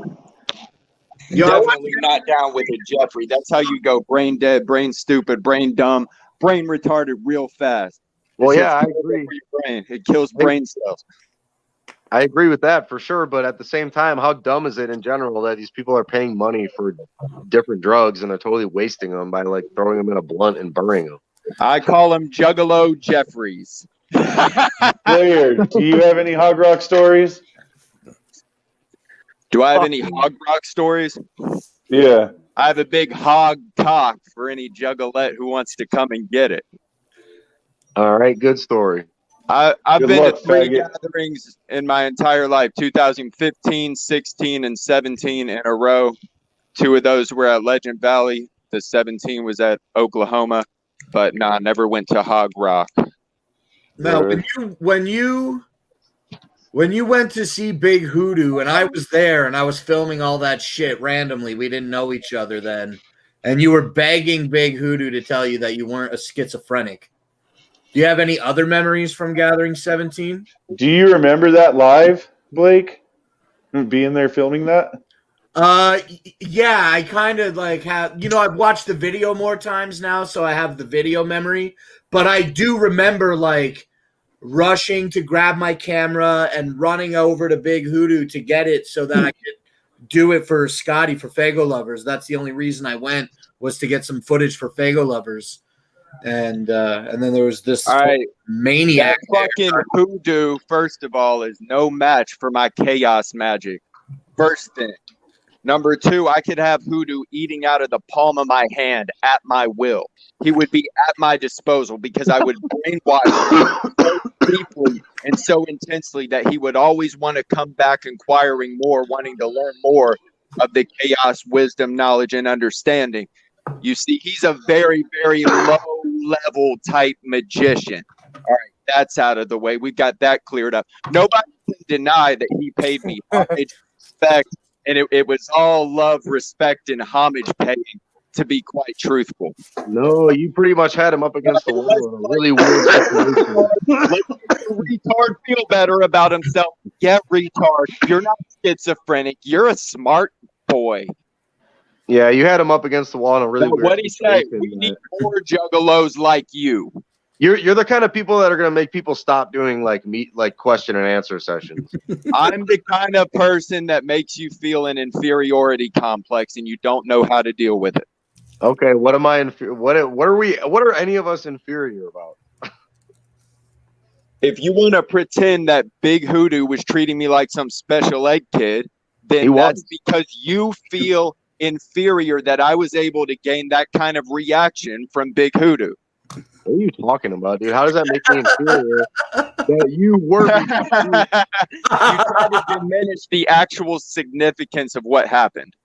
Yo, Definitely not down with a Jeffrey. That's how you go brain dead, brain stupid, brain dumb, brain retarded real fast. Well, It's yeah, I just agree. for your brain. It kills brain cells. I agree with that for sure. But at the same time, how dumb is it in general that these people are paying money for different drugs and they're totally wasting them by like throwing them in a blunt and burning them? I call them Juggalo Jeffries. Slayer, do you have any Hog Rock stories? Do I have any Hog Rock stories? Yeah. I have a big hog cock for any juggalette who wants to come and get it. All right, good story. I've Good been luck, to 3 faggot. gatherings in my entire life, 2015, 16, and 17 in a row. 2 of those were at Legend Valley. The 17 was at Oklahoma. But nah, never went to Hog Rock. now when you went to see Big Hoodoo and I was there and I was filming all that shit randomly, we didn't know each other then, and you were begging Big Hoodoo to tell you that you weren't a schizophrenic. Do you have any other memories from Gathering 17? Do you remember that live, Blake? Being there filming that? Yeah, I kind of like have, I've watched the video more times now, so I have the video memory, but I do remember like rushing to grab my camera and running over to Big Hoodoo to get it so that I could do it for Scotty for Fago Lovers. That's the only reason I went, was to get some footage for Fago Lovers. And then there was this All right. maniac. That fucking hoodoo, first of all, is no match for my chaos magic. First thing. Number 2, I could have Hoodoo eating out of the palm of my hand at my will. He would be at my disposal because I would brainwash him so deeply and so intensely that he would always want to come back inquiring more, wanting to learn more of the chaos, wisdom, knowledge, and understanding. You see, he's a very, very low-level type magician. All right, that's out of the way. We got that cleared up. Nobody can deny that he paid me homage, respect, and it was all love, respect, and homage paying, to be quite truthful. No, you pretty much had him up against the wall in a really weird situation. Let the retard feel better about himself. Get retard. You're not schizophrenic. You're a smart boy. Yeah, you had him up against the wall in a really weird What do you say? situation. We need more juggalos like you. You're the kind of people that are gonna make people stop doing like question and answer sessions. I'm the kind of person that makes you feel an inferiority complex and you don't know how to deal with it. Okay, what am I what are any of us inferior about? If you want to pretend that Big Hoodoo was treating me like some special ed kid, then that's because you feel inferior that I was able to gain that kind of reaction from Big Hoodoo. What are you talking about, dude? How does that make me inferior? That you were. You try to diminish the actual significance of what happened.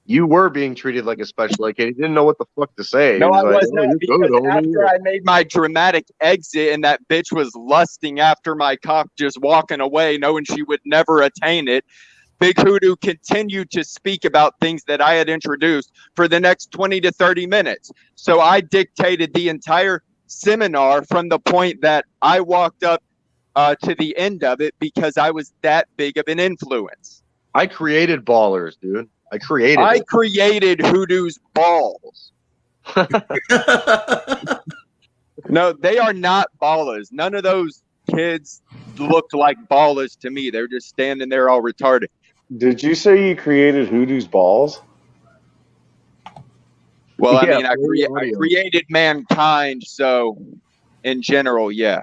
You were being treated like a special ed kid. He didn't know what the fuck to say. No, I was like, not, because after I made my dramatic exit and that bitch was lusting after my cock, just walking away, knowing she would never attain it, Big Hoodoo continued to speak about things that I had introduced for the next 20 to 30 minutes. So I dictated the entire seminar from the point that I walked up to the end of it because I was that big of an influence. I created ballers, dude. I created Hoodoo's balls. No, they are not ballers. None of those kids looked like ballers to me. They're just standing there all retarded. Did you say you created Hoodoo's balls? Well, I Yeah, mean, I created mankind, so in general, yeah.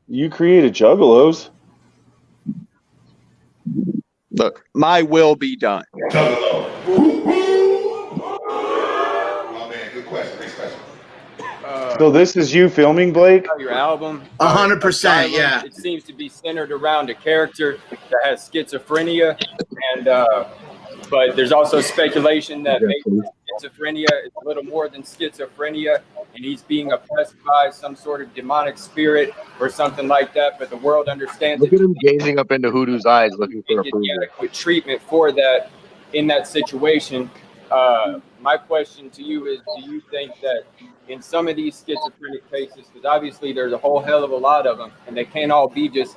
You created Juggalos. Look, my will be done. Juggalo. Oh man, good question. Next question. So this is you filming, Blake? Your album, 100%, yeah. It seems to be centered around a character that has schizophrenia, and but there's also speculation that maybe schizophrenia is a little more than schizophrenia, and he's being oppressed by some sort of demonic spirit or something like that. But the world understands. Look at him gazing up into Hoodoo's eyes, looking for approval. Adequate treatment for that in that situation. My question to you is: do you think that in some of these schizophrenic cases, because obviously there's a whole hell of a lot of them, and they can't all be just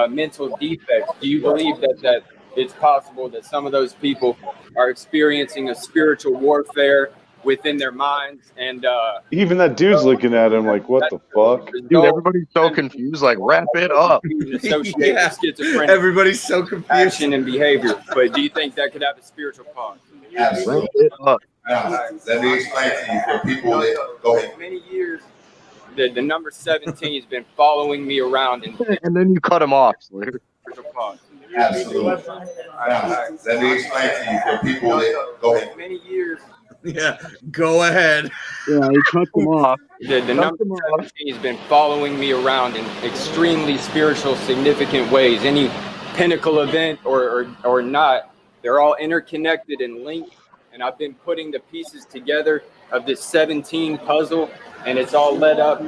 mental defects, do you believe that it's possible that some of those people are experiencing a spiritual warfare within their minds? And even that dude's looking at him like, what the fuck? Dude, everybody's so confused. Like, wrap it up. Yeah. Schizophrenic Everybody's so confused. action and behavior. But do you think that could have a spiritual cause? Absolutely. Wrap it up. Now, let me explain to you for people that go ahead. Many years, the number 17 has been following me around in And then you cut him off. Slater. spiritual cause. Absolutely. Now, let me explain to you for people that go ahead. Many years. Yeah, go ahead. Yeah, he cut him off. The number 17 has been following me around in extremely spiritual, significant ways. Any pinnacle event or not, they're all interconnected and linked. And I've been putting the pieces together of this 17 puzzle, and it's all led up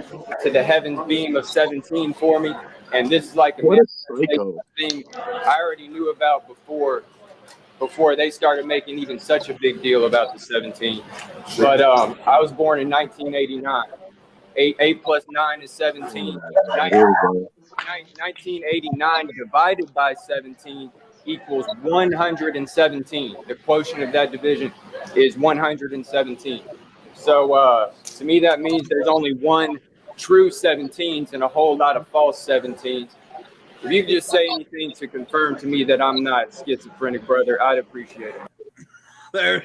to the heavens beam of 17 for me. And this is like What a psycho. thing I already knew about before they started making even such a big deal about the 17. But I was born in 1989. 8 plus 9 is 17. 1989 divided by 17 equals 117. The quotient of that division is 117. So to me, that means there's only one true 17s and a whole lot of false 17s. If you could just say anything to confirm to me that I'm not schizophrenic, brother, I'd appreciate it. There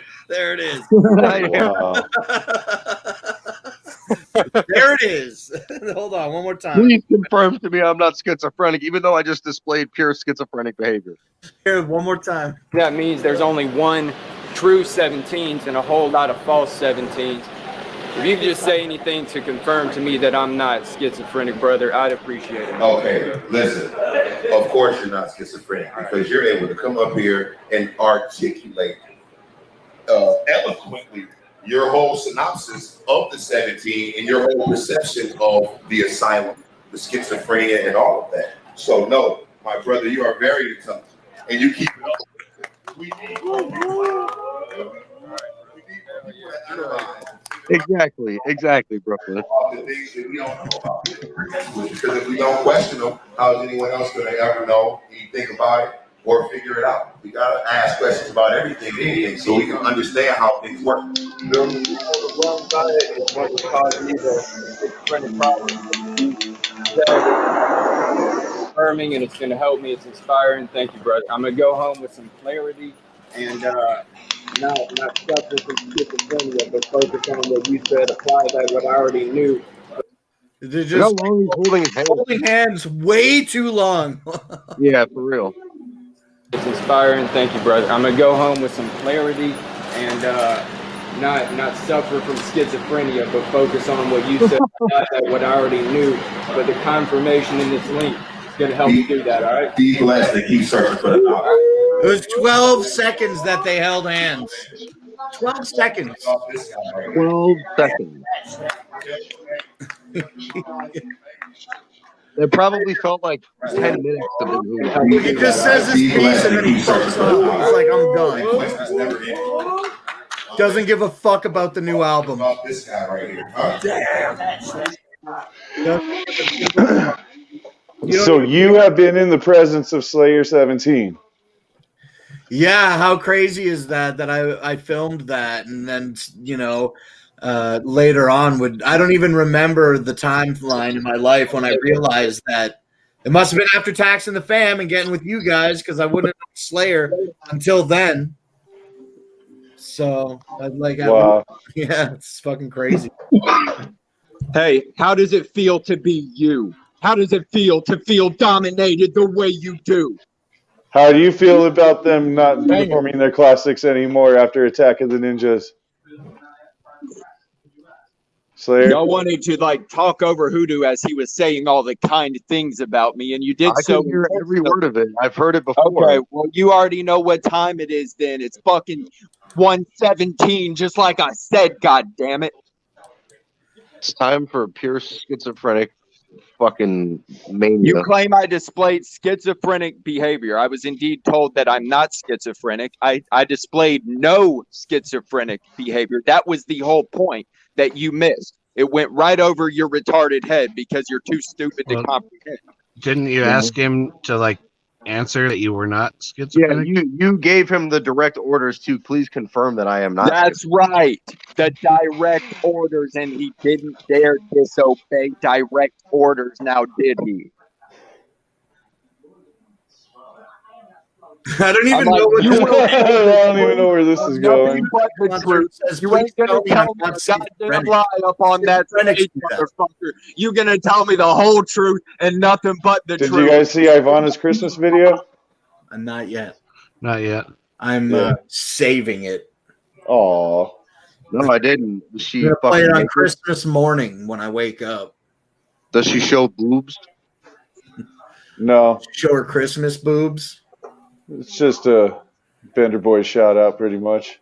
it is. Wow. There it is. Hold on, one more time. Please confirm to me I'm not schizophrenic, even though I just displayed pure schizophrenic behavior. Here, one more time. That means there's only one true 17s and a whole lot of false 17s. If you could just say anything to confirm to me that I'm not schizophrenic, brother, I'd appreciate it. Okay, listen. Of course you're not schizophrenic because you're able to come up here and articulate eloquently your whole synopsis of the 17 and your whole perception of the asylum, the schizophrenia, and all of that. So no, my brother, you are very intelligent, and you keep it up. We need Exactly, Brooklyn. all the things that we don't know about. Because if we don't question them, how is anyone else going to ever know anything about it or figure it out? We got to ask questions about everything, anything, so we can understand how things work. Affirming, and it's going to help me. It's inspiring. Thank you, brother. I'm going to go home with some clarity and not suffer from schizophrenia, but focus on what you said. Apply that what I already knew. They're Look how just long he's holding his hand. holding hands way too long. Yeah, for real. It's inspiring. Thank you, brother. I'm going to go home with some clarity and not suffer from schizophrenia, but focus on what you said. Apply that what I already knew, but the confirmation in this link is going to help you do that. All right. Be blessed and keep searching for the knowledge. It was 12 seconds that they held hands. 12 seconds. 12 seconds. It probably felt like 10 minutes to Big Hootie. He just says his piece and then he fucks off. He's like, I'm done. Questions never ending. Doesn't give a fuck about the new album. About this guy right here. So you have been in the presence of Slayer 17. Yeah, how crazy is that? That I filmed that, and then later on I don't even remember the timeline in my life when I realized that it must have been after Taxing the Fam and getting with you guys, because I wouldn't have known Slayer until then. So Wow. Yeah, it's fucking crazy. Hey, how does it feel to be you? How does it feel to feel dominated the way you do? How do you feel about them not performing their classics anymore after Attack of the Ninjas? Slayer? Y'all wanted to talk over Hoodoo as he was saying all the kind things about me, and you did I so. can hear every word of it. I've heard it before. Okay, well, you already know what time it is then. It's fucking 1:17, just like I said, god damn it. It's time for pure schizophrenic fucking mania. You claim I displayed schizophrenic behavior. I was indeed told that I'm not schizophrenic. I displayed no schizophrenic behavior. That was the whole point that you missed. It went right over your retarded head because you're too stupid to comprehend. Didn't you ask him to answer that you were not schizophrenic? Yeah, you gave him the direct orders to please confirm that I am not. That's right. The direct orders, and he didn't dare disobey direct orders, now did he? I don't even I'm know what you I don't even know where this is going. But the truth. You ain't gonna tell me a goddamn lie up on that stage, motherfucker. You gonna tell me the whole truth and nothing but the Did truth. you guys see Ivana's Christmas video? Not yet. Not yet. I'm saving it. Aw. No, I didn't. I'm She gonna play it fucking on Christmas morning when I wake up. Does she show boobs? No. Show her Christmas boobs. It's just a Bender Boy shout out, pretty much.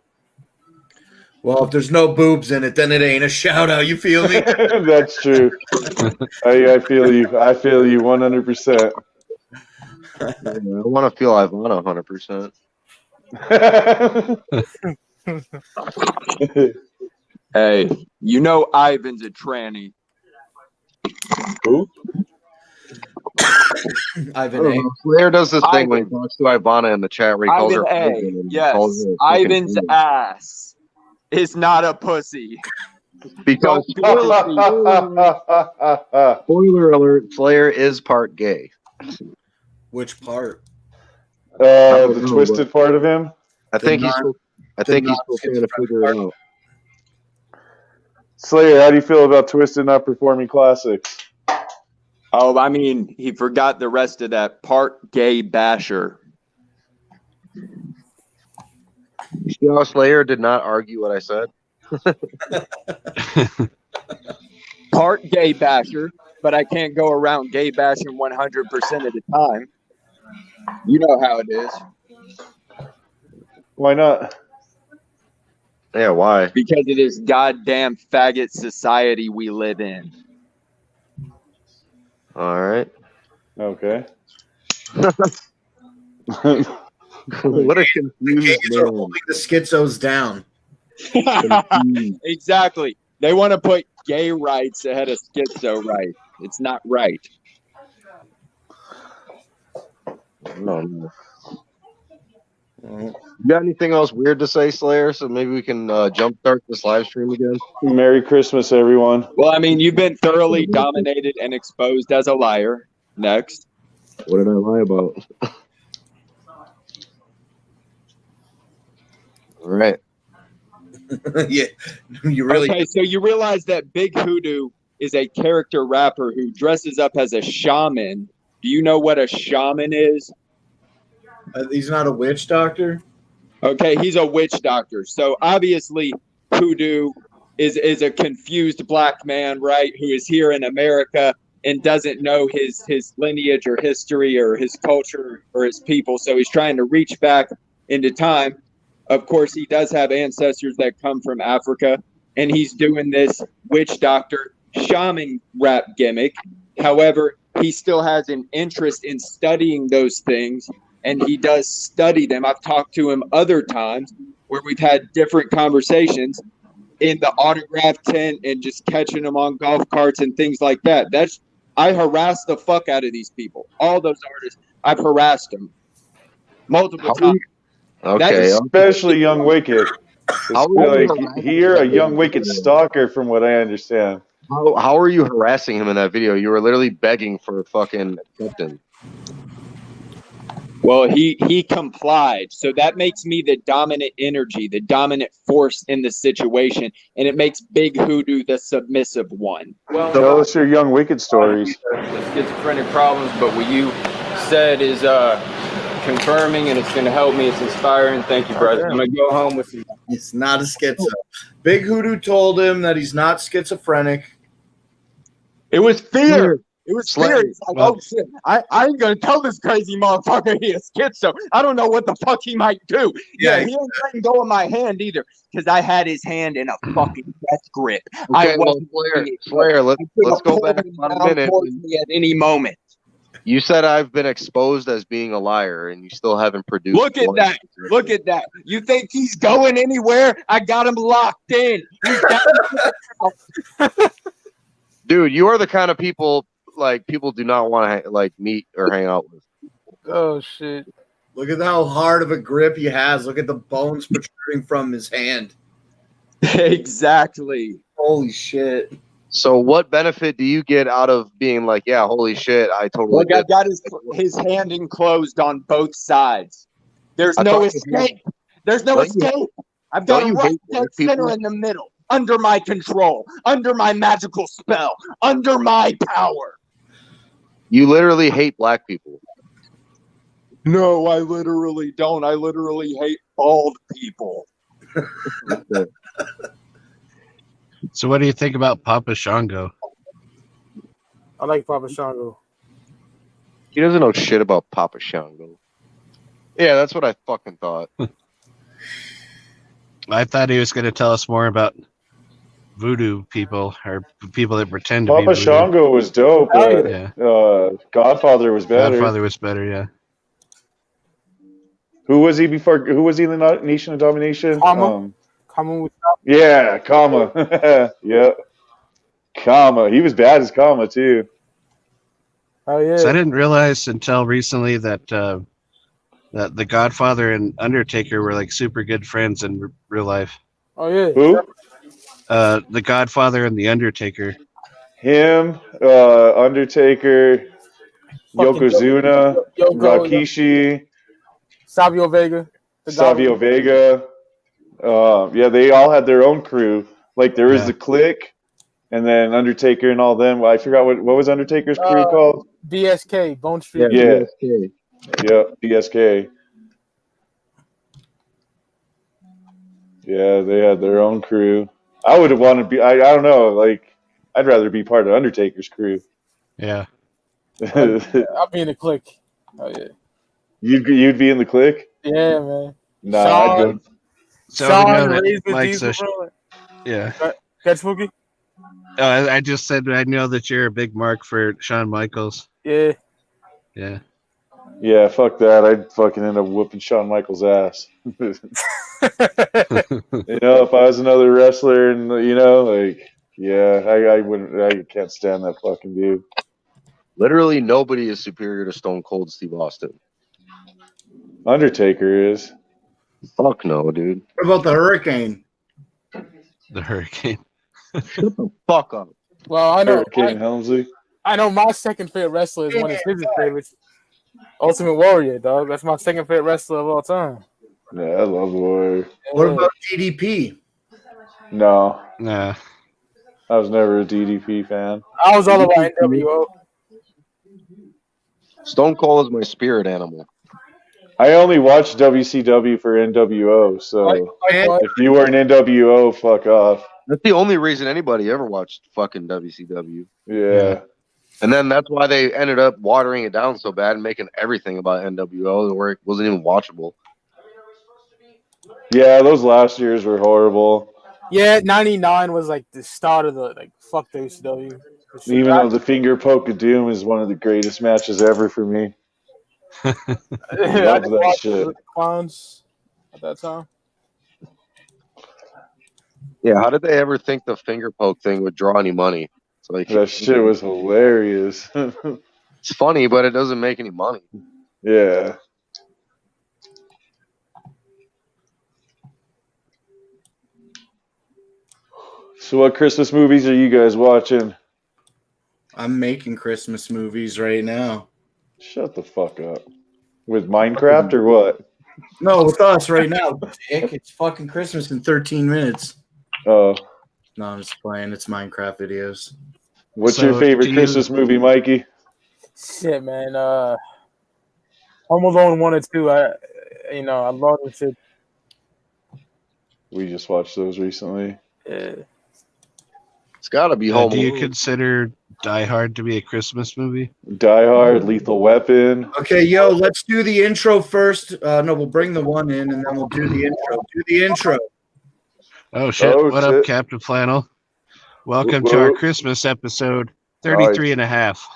Well, if there's no boobs in it, then it ain't a shout out. You feel me? That's true. I feel you. I feel you 100%. I want to feel Ivana 100%. Hey, you know Ivan's a tranny. Who? Ivan A. Slayer does this thing Ivan. when he talks to Ivana in the chat where he calls Ivan her A. Ivan and Yes, calls her a fucking Ivan's woman. ass is not a pussy. Because spoiler alert, Slayer is part gay. Which part? The twisted part of him? I think he's still trying to figure it out. Slayer, how do you feel about Twisted not performing classics? Oh, I mean, he forgot the rest of that part gay basher. You see how Slayer did not argue what I said? Part gay basher, but I can't go around gay bashing 100% of the time. You know how it is. Why not? Yeah, why? Because it is goddamn faggot society we live in. All right. Okay. What a confused Gays are man. holding the schizos down. Exactly. They want to put gay rights ahead of schizo rights. It's not right. No. You got anything else weird to say, Slayer? So maybe we can jumpstart this live stream again. Merry Christmas, everyone. Well, I mean, you've been thoroughly dominated and exposed as a liar. Next. What did I lie about? All right. Yeah, you really. Okay, so you realize that Big Hoodoo is a character rapper who dresses up as a shaman. Do you know what a shaman is? He's not a witch doctor. Okay, he's a witch doctor. So obviously, Hoodoo is a confused black man, right, who is here in America and doesn't know his lineage or history or his culture or his people. So he's trying to reach back into time. Of course, he does have ancestors that come from Africa, and he's doing this witch doctor shaman rap gimmick. However, he still has an interest in studying those things, and he does study them. I've talked to him other times where we've had different conversations in the autograph tent and just catching them on golf carts and things like that. I harass the fuck out of these people. All those artists, I've harassed them multiple times. Okay. Especially Young Wicked. How Like you're a Young Wicked stalker, from what I understand. How are you harassing him in that video? You were literally begging for fucking acceptance. Well, he complied, so that makes me the dominant energy, the dominant force in the situation, and it makes Big Hoodoo the submissive one. Well, Tell us your Young Wicked stories. The schizophrenic problems, but what you said is confirming, and it's going to help me. It's inspiring. Thank you, brother. I'm going to go home with you. It's not a schizo. Big Hoodoo told him that he's not schizophrenic. It was fear. It was Slay. fear. It's like, oh shit, I ain't gonna tell this crazy motherfucker he is schizo. I don't know what the fuck he might do. Yeah, he ain't letting go of my hand either, because I had his hand in a fucking death grip. Okay, Slayer, let's go back on a minute. Me at any moment. You said I've been exposed as being a liar, and you still haven't produced. Look at that. Look at that. You think he's going anywhere? I got him locked in. Dude, you are the kind of people people do not want to meet or hang out with. Oh shit! Look at how hard of a grip he has. Look at the bones protruding from his hand. Exactly. Holy shit. So what benefit do you get out of being like, yeah, holy shit, I totally Look, I've got his hand enclosed on both sides. There's no escape. There's no escape. I've got him right dead center in the middle, under my control, under my magical spell, under my power. You literally hate black people. No, I literally don't. I literally hate bald people. So what do you think about Papa Shango? I like Papa Shango. He doesn't know shit about Papa Shango. Yeah, that's what I fucking thought. I thought he was going to tell us more about voodoo people or people that pretend to be Papa voodoo. Shango was dope, but Yeah. Godfather was better. Godfather was better, yeah. Who was he before? Who was he in the Nation of Domination? Kama. Kama was Yeah, Kama. Yeah, Kama. He was bad as Kama too. Oh yeah. So I didn't realize until recently that that the Godfather and Undertaker were like super good friends in real life. Oh yeah. Who? The Godfather and the Undertaker. Him, Undertaker, Yokozuna, Rikishi, Savio Vega. Savio Vega. Yeah, they all had their own crew. Like there was the Clique, and then Undertaker and all them. I forgot what was Undertaker's crew called. BSK, Bone Street. Yeah. Yeah, BSK. Yeah, they had their own crew. I would have wanted to be. I don't know. Like, I'd rather be part of Undertaker's crew. Yeah. I'll be in the Clique. Oh yeah. You'd be in the Clique? Yeah, man. Nah, Sean, I'd go. So Sean, we know Razor, that Mike's Diesel, a bro. yeah. Got Spooky? I just said I know that you're a big mark for Shawn Michaels. Yeah. Yeah. Yeah, fuck that. I'd fucking end up whooping Shawn Michaels' ass. You know, if I was another wrestler and, you know, like, yeah, I wouldn't, I can't stand that fucking dude. Literally nobody is superior to Stone Cold Steve Austin. Undertaker is. Fuck no, dude. What about the Hurricane? The Hurricane. Shut the fuck up. Well, I know. Hurricane Helmsley. I know my second favorite wrestler is one of his favorites. Ultimate Warrior, dog. That's my second favorite wrestler of all time. Yeah, I love Warrior. What about DDP? No, Nah. I was never a DDP fan. I was all about NWO. Stone Cold is my spirit animal. I only watched WCW for NWO, so Like, if you were an NWO, fuck off. That's the only reason anybody ever watched fucking WCW. Yeah. And then that's why they ended up watering it down so bad and making everything about NWO where it wasn't even watchable. Yeah, those last years were horrible. yeah, 99 was like the start of the fuck WCW. Even though the finger poke of doom is one of the greatest matches ever for me. I Love just that watched shit. the clowns at that time. Yeah, how did they ever think the finger poke thing would draw any money? So like, That shit was hilarious. it's funny, but it doesn't make any money. Yeah. So what Christmas movies are you guys watching? I'm making Christmas movies right now. Shut the fuck up. With Minecraft or what? No, with us right now, Dick. It's fucking Christmas in 13 minutes. Oh. No, I'm just playing. It's Minecraft videos. What's So your favorite do you- Christmas movie, Mikey? Shit, man. Home Alone 1 and 2. I love this shit. We just watched those recently. Yeah. It's got to be Home do you Alone. consider Die Hard to be a Christmas movie? Die Hard, Lethal Weapon. Okay, yo, let's do the intro first. No, we'll bring the one in and then we'll do the intro. Do the intro. Oh shit! Oh, What shit. up, Captain Flannel? Welcome to our Christmas episode 33 and a half.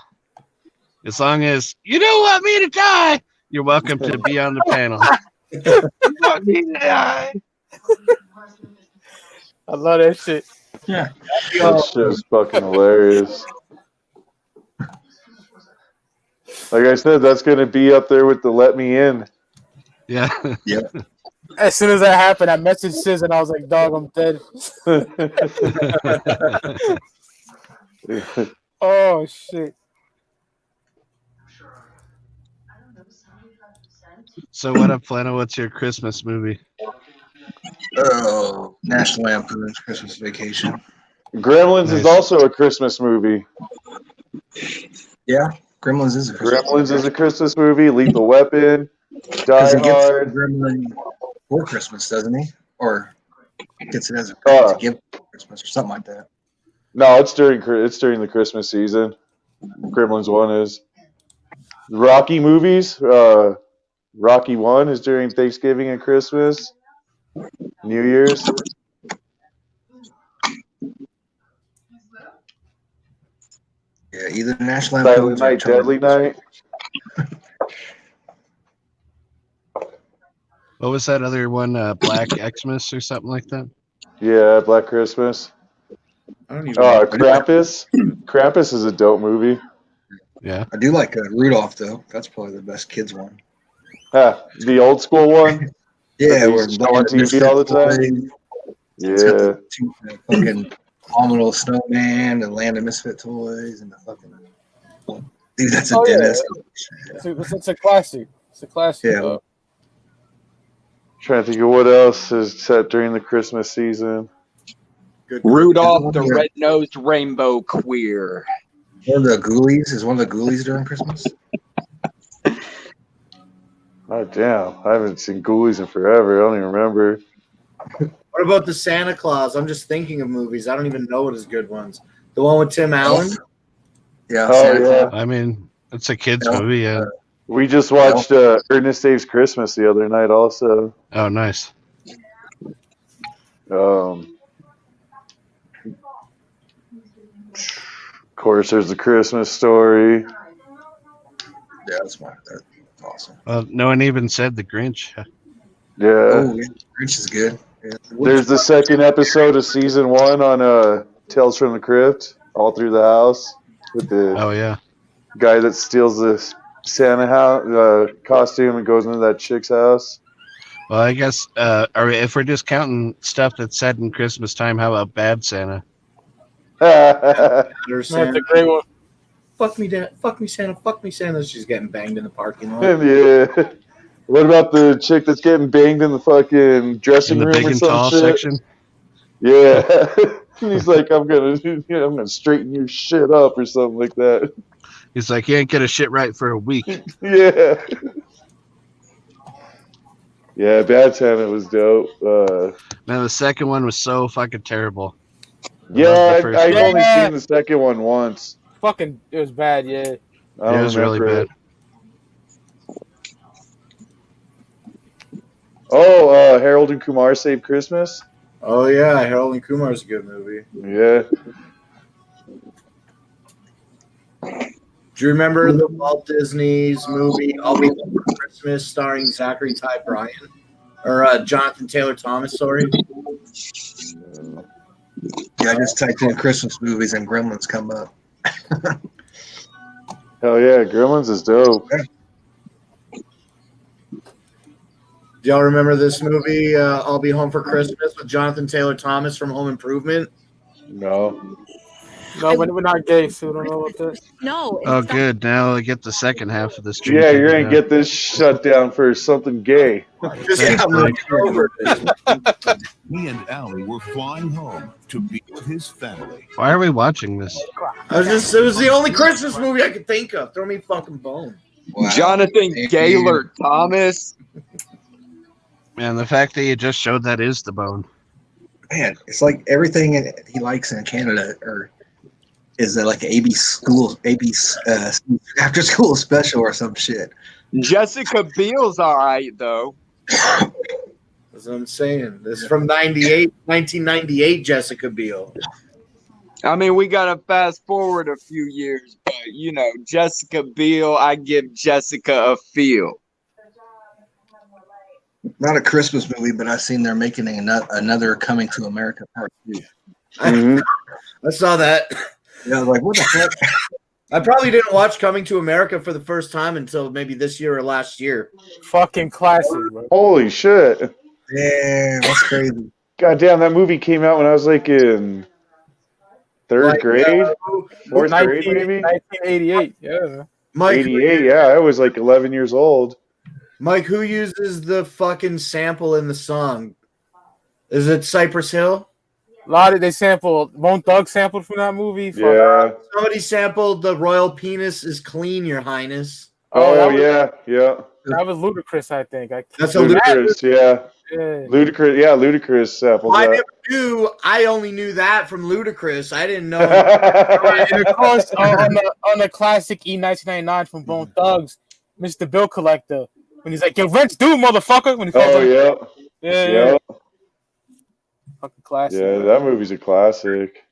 As long as you don't want me to die, you're welcome to be on the panel. You want me to die? I love that shit. Yeah. That shit is fucking hilarious. Like I said, that's going to be up there with the Let Me In. Yeah. As soon as that happened, I messaged Sis and I was like, dog, I'm dead. Oh, shit. So what up, Flannel? What's your Christmas movie? Oh, National Lampoon's Christmas Vacation. Gremlins is Nice. also a Christmas movie. Yeah, Gremlins is a Christmas Gremlins is a Christmas movie. Lethal Weapon. Die he gets Hard. Gremlin for Christmas, doesn't he? Or gets it as a Uh, to give for Christmas or something like that. No, it's during the Christmas season. Gremlins 1 is. Rocky movies. Rocky 1 is during Thanksgiving and Christmas. New Year's. Yeah, either National Silent Lampoon's or Night, Deadly Night. What was that other one? Black Xmas or something like that? Yeah, Black Christmas. I don't even know. Krampus. Krampus is a dope movie. Yeah. I do like Rudolph though. That's probably the best kids one. The old school one. Yeah, That they we're used to show on TV all the time. It's got Yeah. the two fucking Abominable Snowman, the Land of Misfit Toys, and the fucking dude. That's a Dennis. It's a classic. It's a classic. Yeah. Trying to think of what else is set during the Christmas season. Rudolph the Red-Nosed Rainbow Queer. One of the Ghoulies is one of the Ghoulies during Christmas. Oh damn! I haven't seen Ghoulies in forever. I don't even remember. What about the Santa Claus? I'm just thinking of movies. I don't even know what his good ones. The one with Tim Allen? Yeah. Oh Santa yeah. Claus. I mean, it's a kids Yeah. movie. Yeah. We just watched Ernest Saves Christmas the other night. Also, Oh, nice. of course, there's the Christmas Story. Yeah, that's awesome. No one even said the Grinch. Yeah. Oh, yeah, Grinch is good. Yeah. There's the second episode of season 1 on Tales from the Crypt, all through the house with the Oh yeah. guy that steals the Santa house costume and goes into that chick's house. Well, I guess if we're just counting stuff that's said in Christmas time, how about Bad Santa? Or That's Santa. a great one. Fuck me, Dad. Fuck me, Santa. Fuck me, Santa. She's getting banged in the parking lot. Yeah. What about the chick that's getting banged in the fucking dressing In the room big or and some tall shit? section. Yeah. And he's like, I'm gonna straighten your shit up or something like that. He's like, you ain't get a shit right for a week. Yeah. Yeah, Bad Santa was dope. Man, the second one was so fucking terrible. Yeah, Love the first I've one. only seen the second one once. Fucking, it was bad, yeah. I don't It was really remember bad. it. Oh, Harold and Kumar Save Christmas? Oh, yeah. Harold and Kumar's a good movie. Yeah. Do you remember the Walt Disney's movie I'll Be Home for Christmas starring Zachary Ty Bryan? Or Jonathan Taylor Thomas, sorry. Yeah, I just typed in Christmas movies and Gremlins come up. Hell yeah, Gremlins is dope. Do y'all remember this movie, I'll Be Home for Christmas, with Jonathan Taylor Thomas from Home Improvement? No. No, we're not gay, so we don't know what that. No. Oh, good. Now I get the second half of the stream. Yeah, you're gonna get this shut down for something gay. Just over it. Me and Allie were flying home to be with his family. Why are we watching this? It was the only Christmas movie I could think of. Throw me a fucking bone. Wow. Jonathan Gaylord Thomas. Man, the fact that you just showed that is the bone. Man, it's like everything he likes in Canada, or is it like AB's after school special or some shit? Jessica Biel's all right though. That's what I'm saying. This is from 1998, Jessica Biel. I mean, we gotta fast forward a few years, but you know, Jessica Biel, I give Jessica a feel. Not a Christmas movie, but I've seen they're making another Coming to America Part 2. Mm-hmm. I saw that. Yeah, I was like, what the fuck? I probably didn't watch Coming to America for the first time until maybe this year or last year. Fucking classic, bro. Holy shit. Damn, that's crazy. God damn, that movie came out when I was like in third grade? Fourth grade, maybe? 1988, yeah. Mike, 88, yeah. I was like 11 years old. Mike, who uses the fucking sample in the song? Is it Cypress Hill? A lot of they sampled. Bone Thug sampled from that movie. Yeah. Somebody sampled "The Royal Penis is Clean, Your Highness." Oh, yeah. That was Ludacris, I think. That's Ludacris, yeah. Yeah. Ludacris sampled Well, I that. never knew. I only knew that from Ludacris. I didn't know. And of course, on the classic E1999 from Bone Thugs, Mr. Bill Collector, when he's like, "Your rent's due, motherfucker." When he calls him, yeah. Fucking classic. Yeah, that movie's a classic.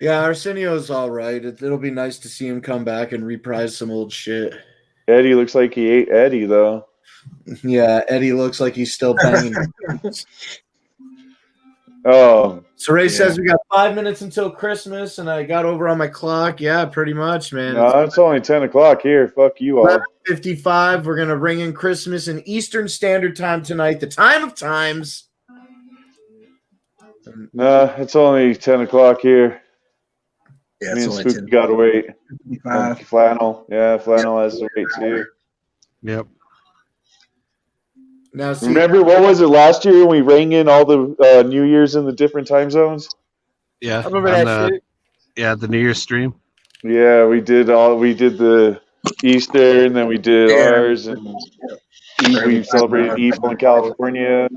Yeah, Arsenio's all right. It'll be nice to see him come back and reprise some old shit. Eddie looks like he ate Eddie, though. Yeah, Eddie looks like he's still banging. Oh. So Ray says we got 5 minutes until Christmas, and I got over on my clock. Yeah, pretty much, man. No, it's only 10 o'clock here. Fuck you all. 11:55. We're gonna ring in Christmas in Eastern Standard Time tonight. The time of times. Nah, it's only 10 o'clock here. Yeah, Me it's and only Spooky 10. gotta wait. 55. Flannel. Yeah, Flannel has to wait too. Yep. Now, see, Remember, what was it last year when we rang in all the New Year's in the different time zones? Yeah. I remember that shit. Yeah, the New Year's stream. Yeah, we did the Easter, and then we did ours, and we celebrated Easter in California.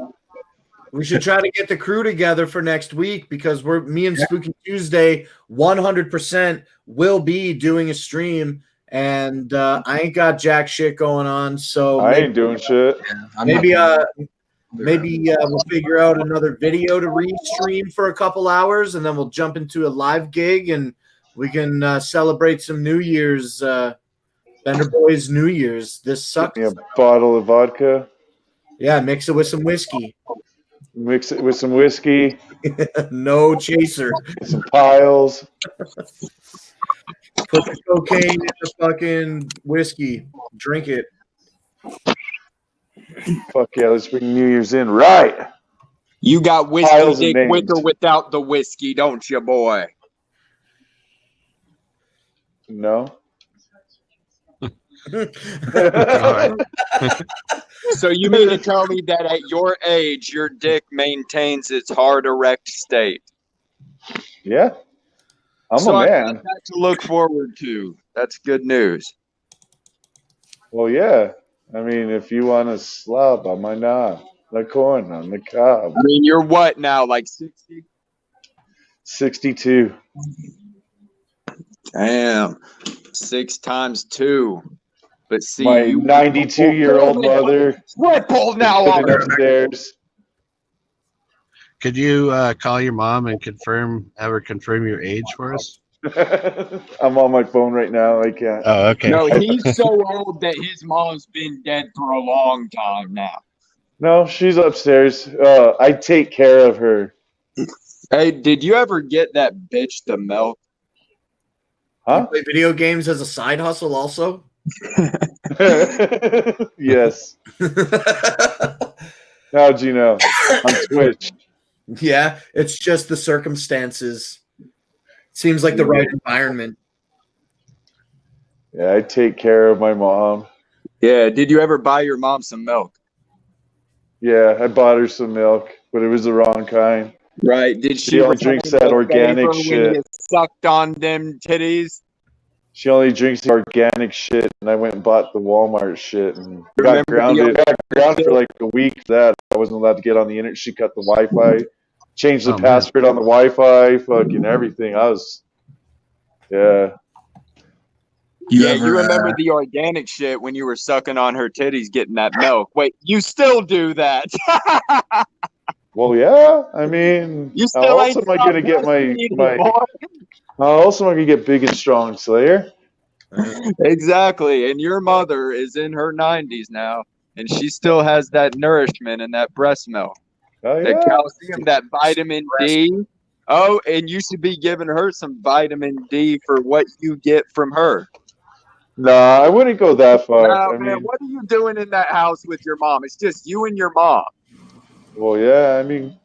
we should try to get the crew together for next week because me and Spooky Tuesday 100% will be doing a stream, and I ain't got jack shit going on. So I ain't doing shit. Maybe we'll figure out another video to restream for a couple hours, and then we'll jump into a live gig, and we can celebrate some New Year's. Bender Boys New Year's. This sucks. A bottle of vodka. Yeah, mix it with some whiskey. Mix it with some whiskey. No chaser. Some piles. Put the cocaine in the fucking whiskey. Drink it. Fuck yeah, let's bring New Year's in right. You got whiskey Piles dick and with names. or without the whiskey, don't you, boy? No. So you mean to tell me that at your age, your dick maintains its hard erect state? Yeah. I'm So a I've man. got that to look forward to. That's good news. Well, yeah. I mean, if you want to slob on my knob, the corn on the cob. I mean, you're what now, like 60? 62. Damn. 6 times 2. But see, My you 92-year-old mother. triple now put it already. upstairs. Could you call your mom and have her confirm your age for us? I'm on my phone right now. I can't. Oh, okay. No, he's so old that his mom's been dead for a long time now. No, she's upstairs. I take care of her. Hey, did you ever get that bitch the milk? You play video games as a side hustle also? Yes. How'd you know? On Twitch. Yeah, it's just the circumstances. Seems like the right environment. Yeah, I take care of my mom. Yeah, did you ever buy your mom some milk? Yeah, I bought her some milk, but it was the wrong kind. Right. Did she only drinks that organic shit? When you sucked on them titties? She only drinks the organic shit, and I went and bought the Walmart shit, and got grounded. Got grounded for like a week. That I wasn't allowed to get on the internet. She cut the Wi-Fi, changed the password on the Wi-Fi, fucking everything. I was, yeah. You remember the organic shit when you were sucking on her titties, getting that milk. Wait, you still do that? Well, yeah. I mean, you how else am I gonna get How else am I gonna get big and strong, Slayer? Exactly. And your mother is in her 90s now, and she still has that nourishment and that breast milk, that calcium, that vitamin D. Oh, and you should be giving her some vitamin D for what you get from her. Nah, I wouldn't go that far. Nah, man, what are you doing in that house with your mom? It's just you and your mom. Well, yeah, I mean,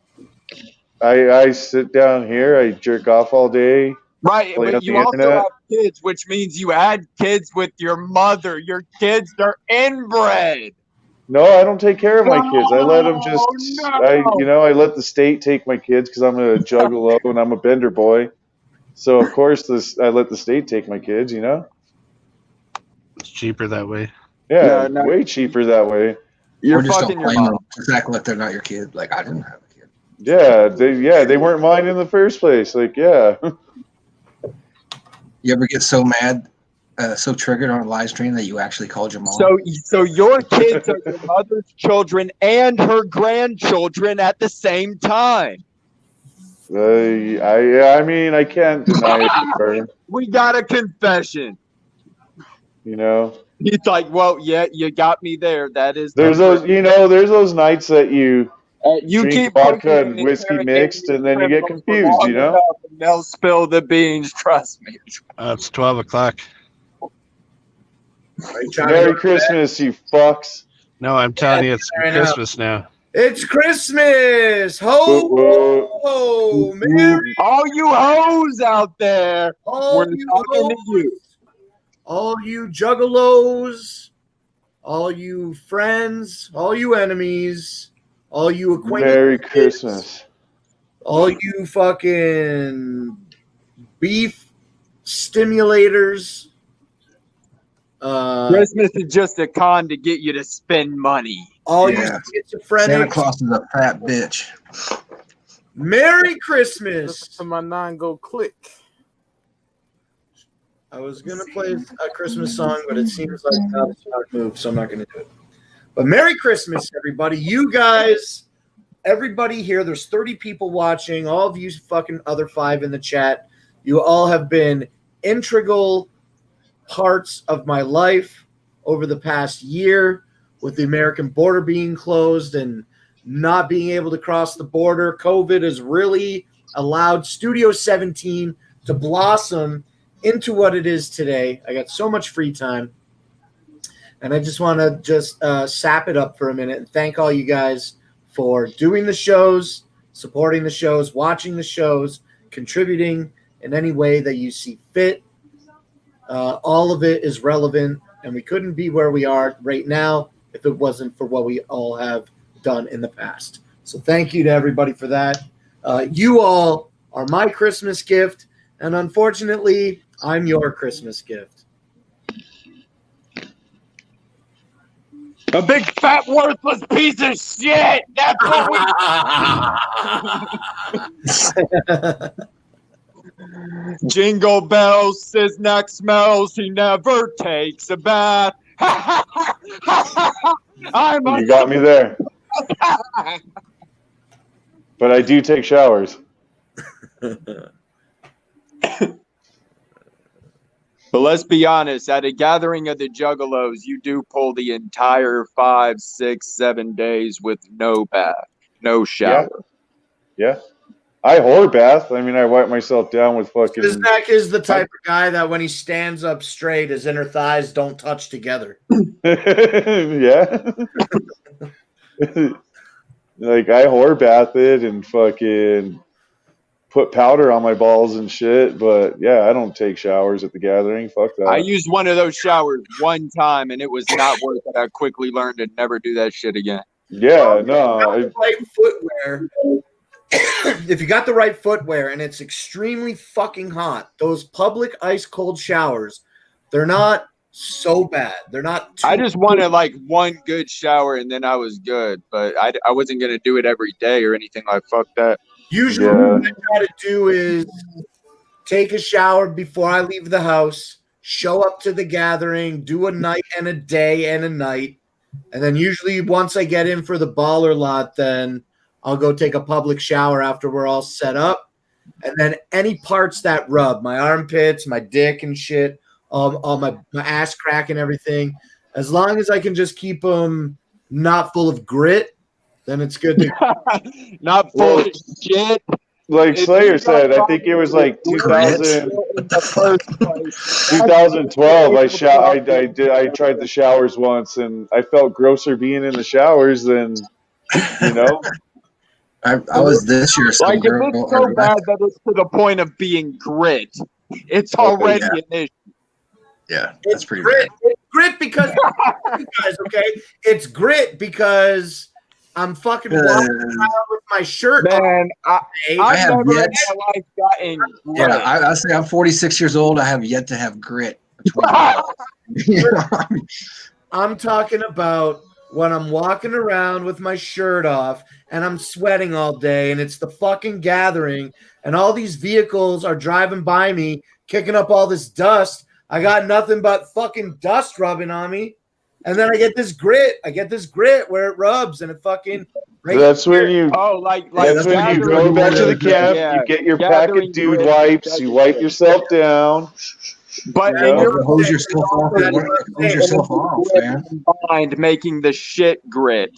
I sit down here, I jerk off all day. Right, but you also have kids, which means you had kids with your mother. Your kids are inbred. No, I don't take care of my kids. I let them just, I let the state take my kids because I'm a juggalo and I'm a bender boy. So of course I let the state take my kids. It's cheaper that way. Yeah, way cheaper that way. You're fucking your mom. Just act like they're not your kid. Like I didn't have a kid. Yeah, they weren't mine in the first place. Like, yeah. You ever get so mad, so triggered on a live stream that you actually called your mom? So your kids are your mother's children and her grandchildren at the same time. I mean, I can't deny it. We got a confession. He's like, well, yeah, you got me there. That is. There's those nights that you drink keep vodka and whiskey mixed, and then you get confused. They'll spill the beans. Trust me. It's 12 o'clock. Merry Christmas, you fucks. No, I'm telling you, it's Christmas now. It's Christmas! Ho, ho, Merry! All you hoes out there, we're talking to you. All you juggalos, all you friends, all you enemies, all you acquaintances. Merry Christmas. All you fucking beef stimulators. Christmas is just a con to get you to spend money. All you schizophrenics. Santa Claus is a fat bitch. Merry Christmas. To my non-go click. I was going to play a Christmas song, but it seems like not a smart move, so I'm not going to do it. But Merry Christmas, everybody. You guys, everybody here, there's 30 people watching, all of you fucking other 5 in the chat. You all have been integral parts of my life over the past year with the American border being closed and not being able to cross the border. COVID has really allowed Studio 17 to blossom into what it is today. I got so much free time, and I just want to sap it up for a minute and thank all you guys for doing the shows, supporting the shows, watching the shows, contributing in any way that you see fit. All of it is relevant, and we couldn't be where we are right now if it wasn't for what we all have done in the past. So thank you to everybody for that. You all are my Christmas gift, and unfortunately, I'm your Christmas gift. A big fat worthless piece of shit. That's what we. Jingle bells, Siznak smells. He never takes a bath. You got me there. But I do take showers. But let's be honest, at a gathering of the Juggalos, you do pull the entire 5, 6, 7 days with no bath, no shower. Yeah. I whore bath. I mean, I wipe myself down with fucking. Zach is the type of guy that when he stands up straight, his inner thighs don't touch together. Yeah. Like, I whore bath it and fucking put powder on my balls and shit. But yeah, I don't take showers at the gathering. Fuck that. I used one of those showers one time and it was not worth it. I quickly learned to never do that shit again. Yeah, no. Right footwear. If you got the right footwear and it's extremely fucking hot, those public ice cold showers, they're not so bad. They're not. I just wanted like one good shower and then I was good, but I wasn't gonna do it every day or anything. Like fuck that. Usually, what I try to do is take a shower before I leave the house, show up to the gathering, do a night and a day and a night, and then usually once I get in for the baller lot, then I'll go take a public shower after we're all set up. And then any parts that rub, my armpits, my dick and shit, all my ass crack and everything, as long as I can just keep them not full of grit, then it's good to not full of shit. Like Slayer said, I think it was like 2012. I tried the showers once, and I felt grosser being in the showers than, you know. I was this year. Like if it's so bad that it's to the point of being grit, it's already an issue. Yeah, that's pretty grit. bad. It's grit because guys, okay, it's grit because I'm fucking walking around with my shirt. Man, I have never yet. In my life gotten grit. Yeah, I say I'm 46 years old. I have yet to have grit. I'm talking about when I'm walking around with my shirt off and I'm sweating all day and it's the fucking gathering and all these vehicles are driving by me, kicking up all this dust. I got nothing but fucking dust rubbing on me. And then I get this grit. Where it rubs and it fucking. That's when you. Like that's when you go back to the camp. Yeah, you get your pack of dude wipes. You wipe yourself down. But hose yourself off, man. Mind making the shit grit.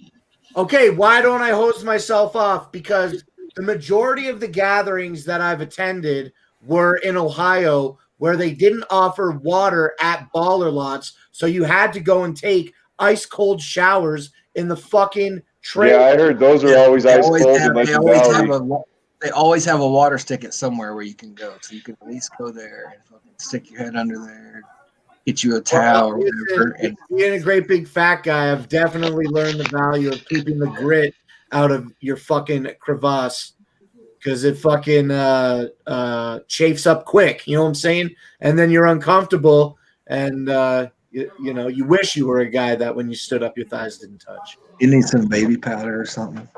Okay, why don't I hose myself off? Because the majority of the gatherings that I've attended were in Ohio, where they didn't offer water at baller lots, so you had to go and take ice cold showers in the fucking trailer. Yeah, I heard those are always ice cold. They always have a water stick somewhere where you can go, so you can at least go there and fucking stick your head under there, get you a towel or whatever. Being a great big fat guy, I've definitely learned the value of keeping the grit out of your fucking crevasse. Because it fucking chafes up quick, you know what I'm saying? And then you're uncomfortable, and you know, you wish you were a guy that when you stood up, your thighs didn't touch. You need some baby powder or something.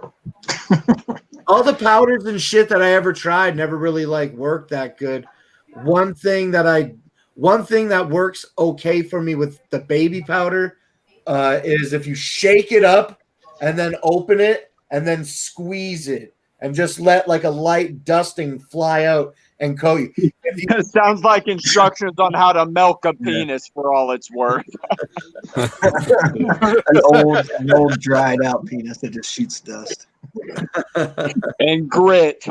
All the powders and shit that I ever tried never really like worked that good. One thing that works okay for me with the baby powder is if you shake it up and then open it and then squeeze it. And just let like a light dusting fly out and coat you. It sounds like instructions on how to milk a penis for all it's worth. an old dried out penis that just shoots dust. And grit.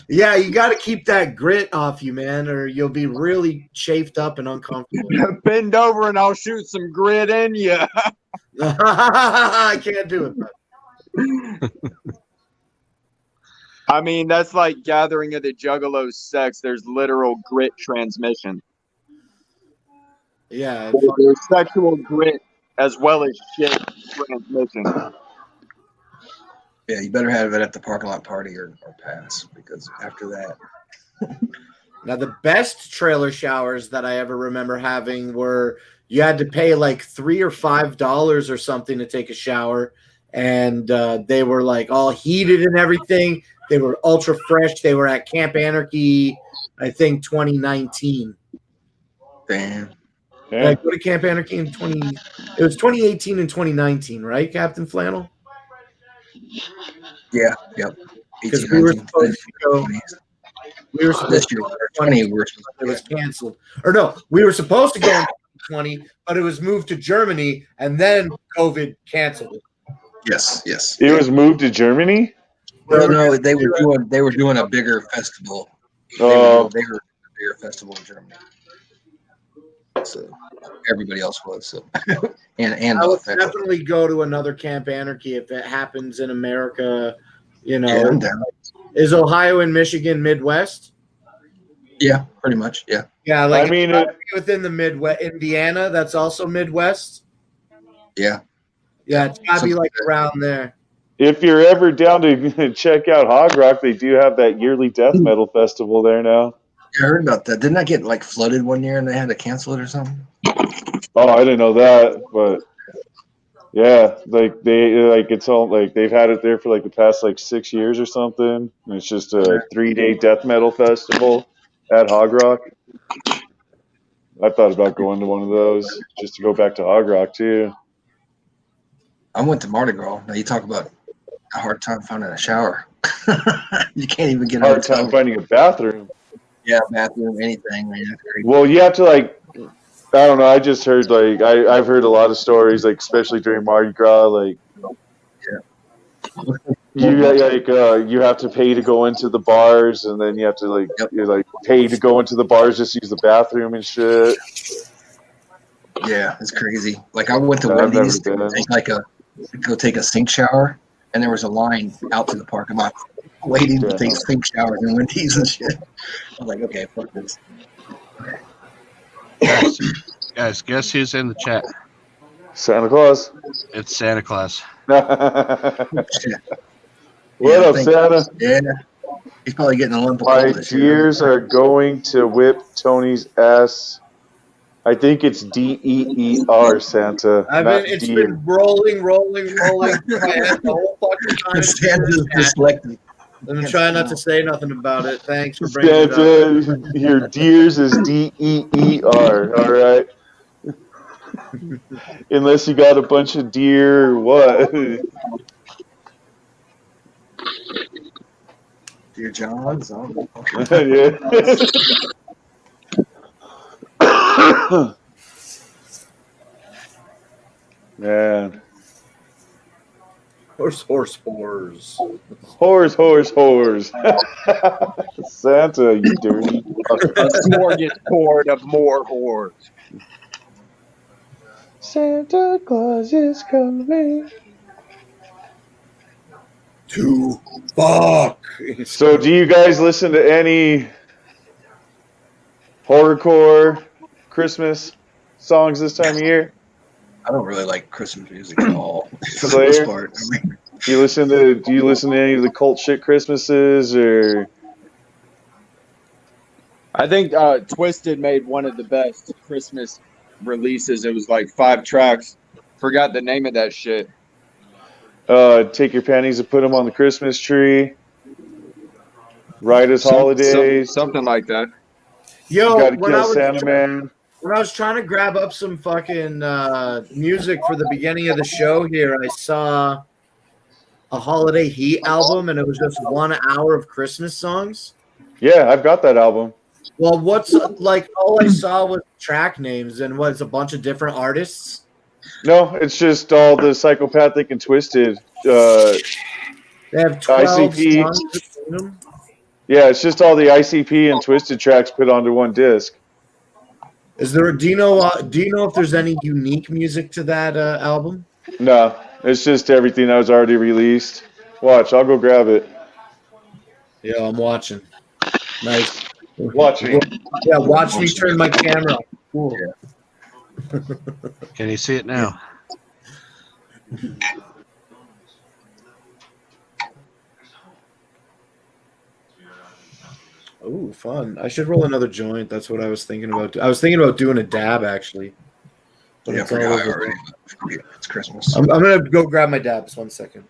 Yeah, you got to keep that grit off you, man, or you'll be really chafed up and uncomfortable. Bend over and I'll shoot some grit in you. I can't do it. I mean, that's like gathering of the Juggalos sex. There's literal grit transmission. Yeah. There's sexual grit as well as shit transmission. Yeah, you better have it at the parking lot party or pass, because after that. Now, the best trailer showers that I ever remember having were you had to pay like $3 or $5 or something to take a shower, and they were like all heated and everything. They were ultra fresh. They were at Camp Anarchy, I think 2019. Damn. Did I go to Camp Anarchy in it was 2018 and 2019, right, Captain Flannel? Yeah, yep. Because we were supposed to go. We were supposed to go in 2020, it was canceled. Or no, we were supposed to go in 2020, but it was moved to Germany, and then COVID canceled it. Yes. It was moved to Germany. Well, no, they were doing a bigger festival. They were a bigger festival in Germany. So everybody else was. So and I would definitely go to another Camp Anarchy if it happens in America. You know, Yeah, I'm down. Is Ohio and Michigan Midwest? Yeah, pretty much. Yeah. Yeah, like I mean, within the Midwest, Indiana, that's also Midwest. Yeah. Yeah, it's gotta be like around there. if you're ever down to check out Hog Rock, they do have that yearly death metal festival there now. Yeah, I heard about that. Didn't that get like flooded one year and they had to cancel it or something? Oh, I didn't know that, but yeah, like it's all like they've had it there for like the past like 6 years or something. And it's just a 3-day death metal festival at Hog Rock. I thought about going to one of those just to go back to Hog Rock too. I went to Mardi Gras. Now you talk about a hard time finding a shower. You can't even get a Hard time finding a bathroom. Yeah, bathroom, anything, man. Well, you have to like, I don't know. I just heard like I've heard a lot of stories, like especially during Mardi Gras, like you have to pay to go into the bars, and then you have to like you like pay to go into the bars just to use the bathroom and shit. Yeah, it's crazy. Like I went to Wendy's to go take a sink shower, and there was a line out to the parking lot waiting to take sink showers in Wendy's and shit. I was like, okay, fuck this. Guys, guess who's in the chat? Santa Claus. It's Santa Claus. What up, Santa? Yeah, he's probably getting a lump of My deers are going to whip Tony's ass. I think it's DEER, Santa. It's been rolling through my head the whole fucking time. Santa's dyslexic. I'm trying not to say nothing about it. Thanks for bringing it up. Your deers is DEER, all right? Unless you got a bunch of deer or what. Dear Johns. Yeah. Man. Horse. Santa, you dirty. A smorgasbord of more whores. Santa Claus is coming to fuck. So, do you guys listen to any horrorcore Christmas songs this time of year? I don't really like Christmas music at all. For the Slayer? most part. I mean, Do you listen to any of the cult shit Christmases or? I think Twisted made one of the best Christmas releases. It was like 5 tracks. Forgot the name of that shit. Take your panties and put them on the Christmas tree. Right as holidays. Something like that. Yo, you gotta kill Santa Man. When I was trying to grab up some fucking music for the beginning of the show here, I saw a Holiday Heat album, and it was just 1 hour of Christmas songs. Yeah, I've got that album. Well, what's like all I saw was track names, and it's a bunch of different artists. No, it's just all the Psychopathic and Twisted. They have 12 ICP. songs between them. Yeah, it's just all the ICP and Twisted tracks put onto one disc. Is there do you know if there's any unique music to that album? No, it's just everything that was already released. Watch, I'll go grab it. Yeah, I'm watching. Nice. Watching. Yeah, watch me turn my camera on. Cool. Yeah. Can you see it now? Oh, fun. I should roll another joint. That's what I was thinking about. I was thinking about doing a dab, actually. But yeah, it's all over. already. It's Christmas. I'm going to go grab my dabs. 1 second.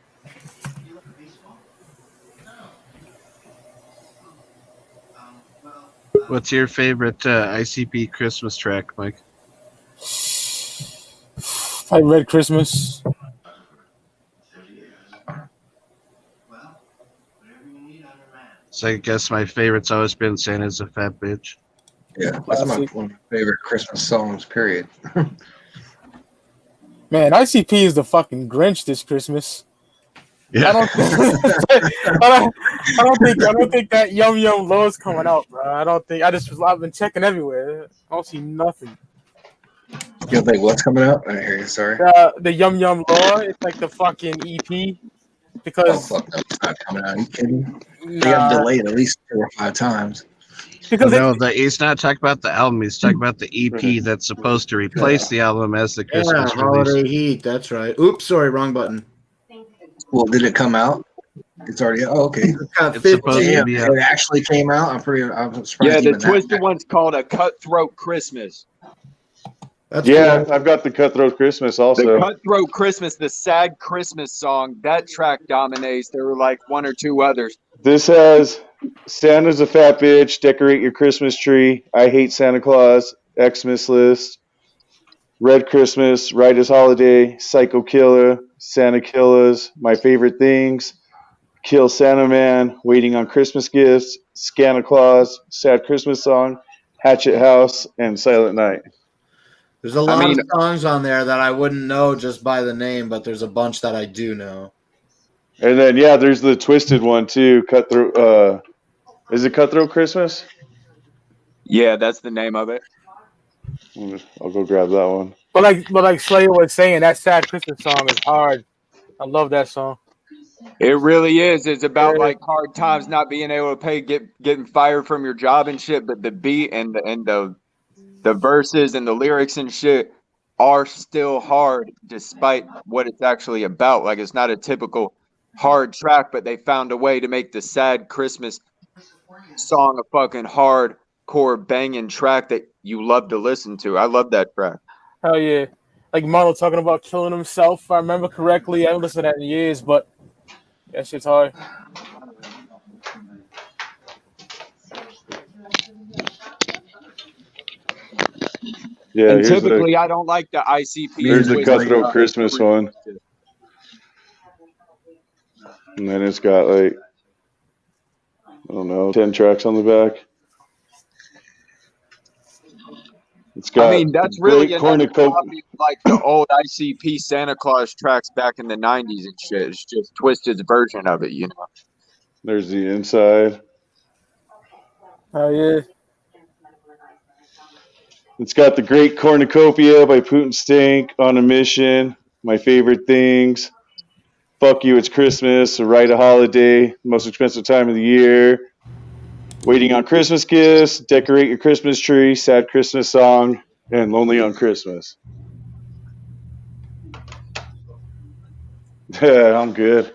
What's your favorite ICP Christmas track, Mike? I Red Christmas. So I guess my favorite's always been Santa's a Fat Bitch. Yeah, that's one of my favorite Christmas songs, period. Man, ICP is the fucking Grinch this Christmas. Yeah. I don't think that Yum Yum Low is coming out, bro. I've been checking everywhere. I don't see nothing. You don't think what's coming out? I hear you, sorry. The Yum Yum Law, it's like the fucking EP. Because fuck no, it's not coming out. Are you kidding? They got delayed at least 4 or 5 times. Because he's not talking about the album. He's talking about the EP that's supposed to replace the album as the Christmas release. Holiday Heat. That's right. Oops, sorry, wrong button. Well, did it come out? It's already. Oh, okay. It's supposed to be out. It actually came out. I'm surprised. Yeah, the twisted one's called A Cutthroat Christmas. That's cool. I've got the Cutthroat Christmas also. The Cutthroat Christmas, the sad Christmas song, that track dominates. There were like 1 or 2 others. This has Santa's a Fat Bitch, Decorate Your Christmas Tree, I Hate Santa Claus, Xmas List, Red Christmas, Right as Holiday, Psycho Killer, Santa Killers, My Favorite Things, Kill Santa Man, Waiting on Christmas Gifts, Santa Claus, Sad Christmas Song, Hatchet House, and Silent Night. There's a lot of songs on there that I wouldn't know just by the name, but there's a bunch that I do know. And then, yeah, there's the Twisted one, too. Cutthroat. Is it Cutthroat Christmas? Yeah, that's the name of it. I'll go grab that one. But like Slayer was saying, that sad Christmas song is hard. I love that song. It really is. It's about like hard times, not being able to pay, getting fired from your job and shit. But the beat and the verses and the lyrics and shit are still hard, despite what it's actually about. Like, it's not a typical hard track, but they found a way to make the sad Christmas song a fucking hardcore banging track that you love to listen to. I love that track. Hell yeah. Like Marlo talking about killing himself, if I remember correctly. I haven't listened to that in years, but that shit's hard. Yeah, and typically I don't like the ICP. Here's the Cutthroat Christmas one. And then it's got like, I don't know, 10 tracks on the back. It's got, I mean, that's really like the old ICP Santa Claus tracks back in the 90s and shit. It's just Twisted's version of it, you know. There's the inside. Oh, yeah. It's got the Great Cornucopia by Putin Stink, On a Mission, My Favorite Things, Fuck You, It's Christmas, A Right a Holiday, Most Expensive Time of the Year, Waiting on Christmas Gifts, Decorate Your Christmas Tree, Sad Christmas Song, and Lonely on Christmas. Yeah, I'm good.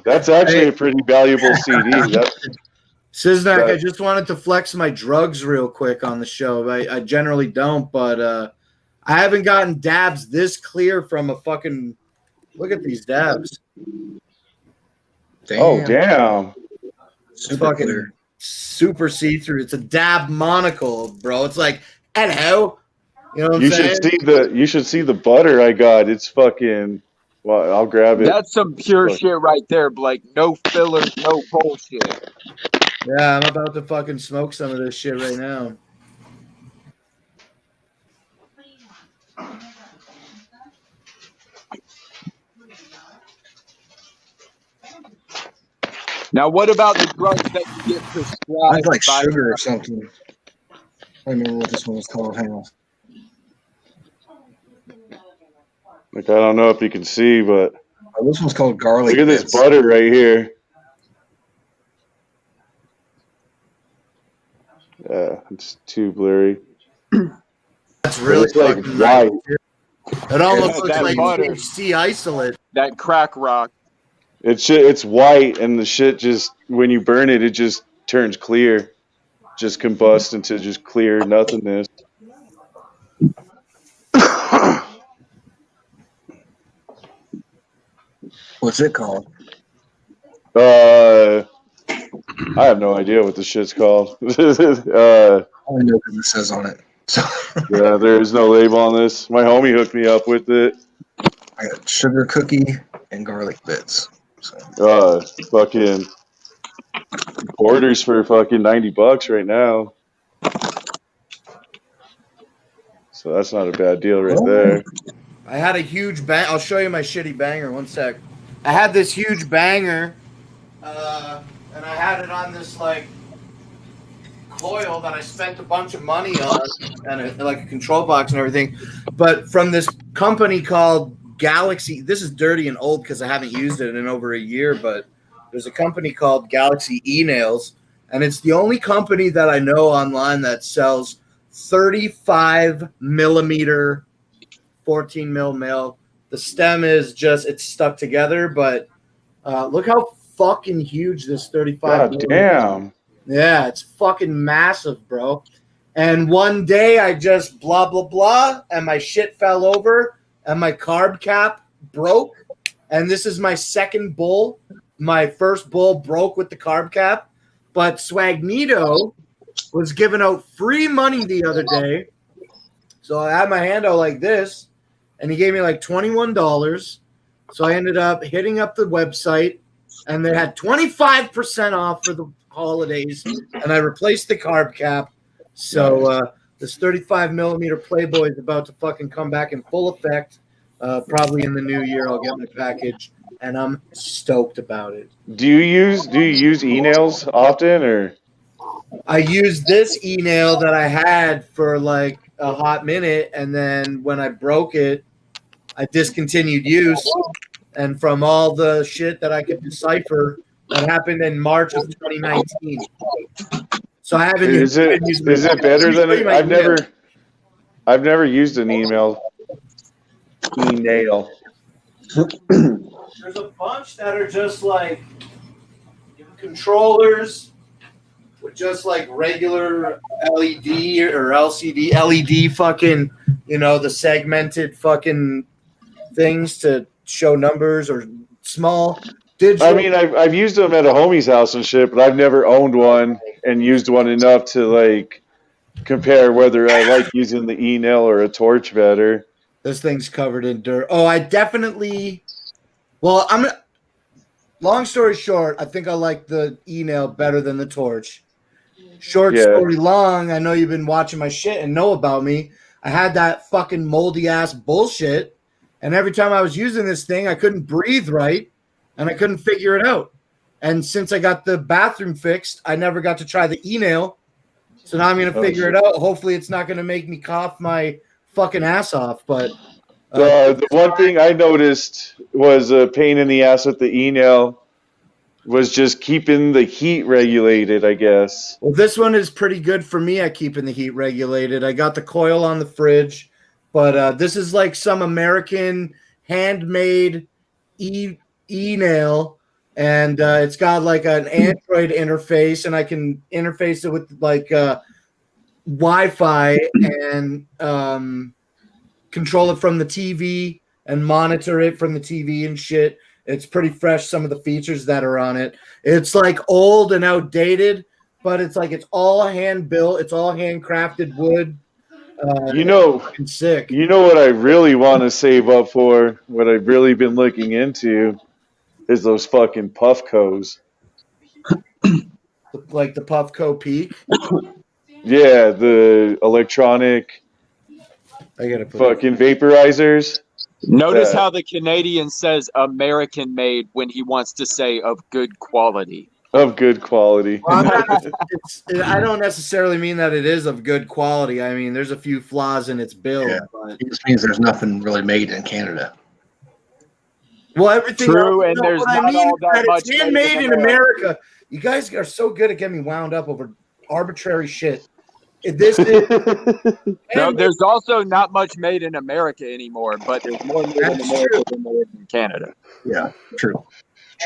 That's actually a pretty valuable CD. Siznak, I just wanted to flex my drugs real quick on the show. I generally don't, but I haven't gotten dabs this clear from a fucking... Look at these dabs. Damn. Oh, damn. It's fucking super see-through. It's a dab monocle, bro. It's like, hello. You know what I'm saying? You should see the butter I got. It's fucking... Well, I'll grab it. That's some pure shit right there, Blake. No fillers, no bullshit. Yeah, I'm about to fucking smoke some of this shit right now. Now, what about the drugs that you get prescribed? I'd like sugar or something. I don't remember what this one was called. Hang on. Like, I don't know if you can see, but this one's called garlic. Look at this butter right here. Yeah, it's too blurry. That's really like white. It almost looks like THC isolate. That crack rock. It's white, and the shit just, when you burn it, it just turns clear. Just combusts into just clear nothingness. What's it called? I have no idea what this shit's called. I only know because it says on it. So. Yeah, there is no label on this. My homie hooked me up with it. I got sugar cookie and garlic bits. So. Fucking Orders for fucking $90 right now. So that's not a bad deal right there. I had a huge bang. I'll show you my shitty banger. One sec. I had this huge banger, and I had it on this like coil that I spent a bunch of money on, and like a control box and everything. But from this company called Galaxy. This is dirty and old because I haven't used it in over a year. But there's a company called Galaxy E-Nails, and it's the only company that I know online that sells 35 millimeter 14 mil. The stem is just, it's stuck together, but look how fucking huge this 35 God damn. Yeah, it's fucking massive, bro. And one day I just blah blah blah and my shit fell over and my carb cap broke. And this is my second bull. My first bull broke with the carb cap, but Swagnito was giving out free money the other day. So I had my hand out like this, and he gave me like $21. So I ended up hitting up the website, and they had 25% off for the holidays, and I replaced the carb cap. So this 35 millimeter Playboy is about to fucking come back in full effect. Probably in the new year, I'll get my package, and I'm stoked about it. Do you use e-nails often, or? I used this e-nail that I had for like a hot minute, and then when I broke it, I discontinued use. And from all the shit that I could decipher, that happened in March of 2019. So I haven't. Is it better than it? I've never used an e-nail. There's a bunch that are just like controllers with just like regular LED or LCD, LED fucking, the segmented fucking things to show numbers or small digital. I mean, I've used them at a homie's house and shit, but I've never owned one and used one enough to like compare whether I like using the e-nail or a torch better. This thing's covered in dirt. Oh, I definitely. Well, long story short, I think I like the e-nail better than the torch. Short story long, I know you've been watching my shit and know about me. I had that fucking moldy ass bullshit, and every time I was using this thing, I couldn't breathe right, and I couldn't figure it out. And since I got the bathroom fixed, I never got to try the e-nail. So now I'm going to figure it out. Hopefully it's not going to make me cough my fucking ass off. But the one thing I noticed was a pain in the ass with the e-nail was just keeping the heat regulated, I guess. Well, this one is pretty good for me at keeping the heat regulated. I got the coil on the fridge, but this is like some American handmade e-nail, and it's got like an Android interface, and I can interface it with like Wi-Fi and control it from the TV and monitor it from the TV and shit. It's pretty fresh, some of the features that are on it. It's like old and outdated, but it's like it's all hand built. It's all handcrafted wood. Sick. You know what I really want to save up for, what I've really been looking into, is those fucking Puffcos. Like the Puffco Peak? Yeah, the electronic fucking vaporizers. Notice how the Canadian says American made when he wants to say of good quality. Of good quality. Well, I don't necessarily mean that it is of good quality. I mean, there's a few flaws in its build. Yeah. But... It just means there's nothing really made in Canada. Well, everything true, and there's not all that much it's handmade in America. You guys are so good at getting me wound up over arbitrary shit. This is no, there's also not much made in America anymore, but there's more made in America than there is in Canada. Yeah, true.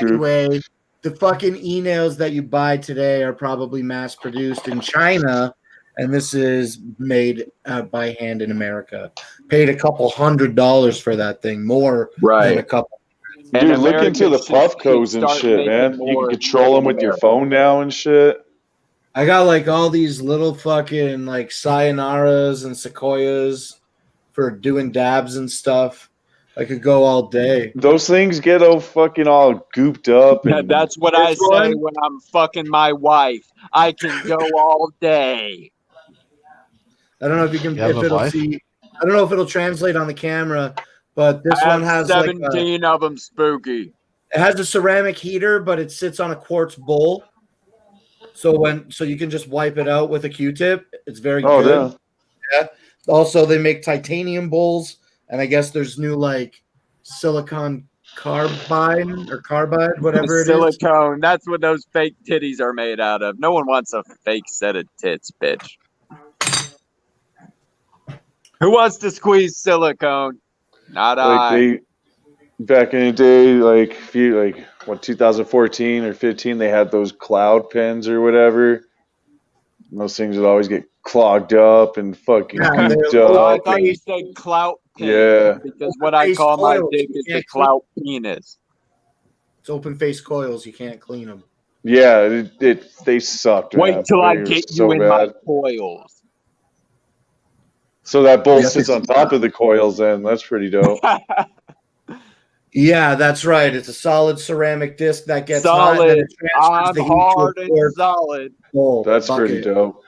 Anyway, the fucking e-nails that you buy today are probably mass produced in China, and this is made by hand in America. Paid a couple $100 for that thing, more than a couple. Dude, look into the Puffcos and shit, man. You can control them with your phone now and shit. I got like all these little fucking like sayonaras and sequoias for doing dabs and stuff. I could go all day. Those things get all fucking all gooped up. Yeah, And that's what I say when I'm fucking my wife. I can go all day. I don't know if you can, You have if a it'll wife? see. I don't know if it'll translate on the camera, but this I one have has like 17 of them, Spooky. it has a ceramic heater, but it sits on a quartz bowl. So you can just wipe it out with a Q-tip. It's very good. Yeah. Also, they make titanium bowls, and I guess there's new like silicon carbide, whatever it is. Silicone. That's what those fake titties are made out of. No one wants a fake set of tits, bitch. Who wants to squeeze silicone? Not I. Back in the day, like 2014 or 15, they had those cloud pens or whatever. And those things would always get clogged up and fucking gooped up. Oh, I thought you said clout pen. Yeah. Because what I call my dick is the clout penis. It's open face coils. You can't clean them. Yeah, they sucked. Wait till I get you in my coils. So that bowl sits on top of the coils, then. That's pretty dope. Yeah, that's right. It's a solid ceramic disc that gets solid. hot and it transfers the heat hard to a and solid. That's pretty dope.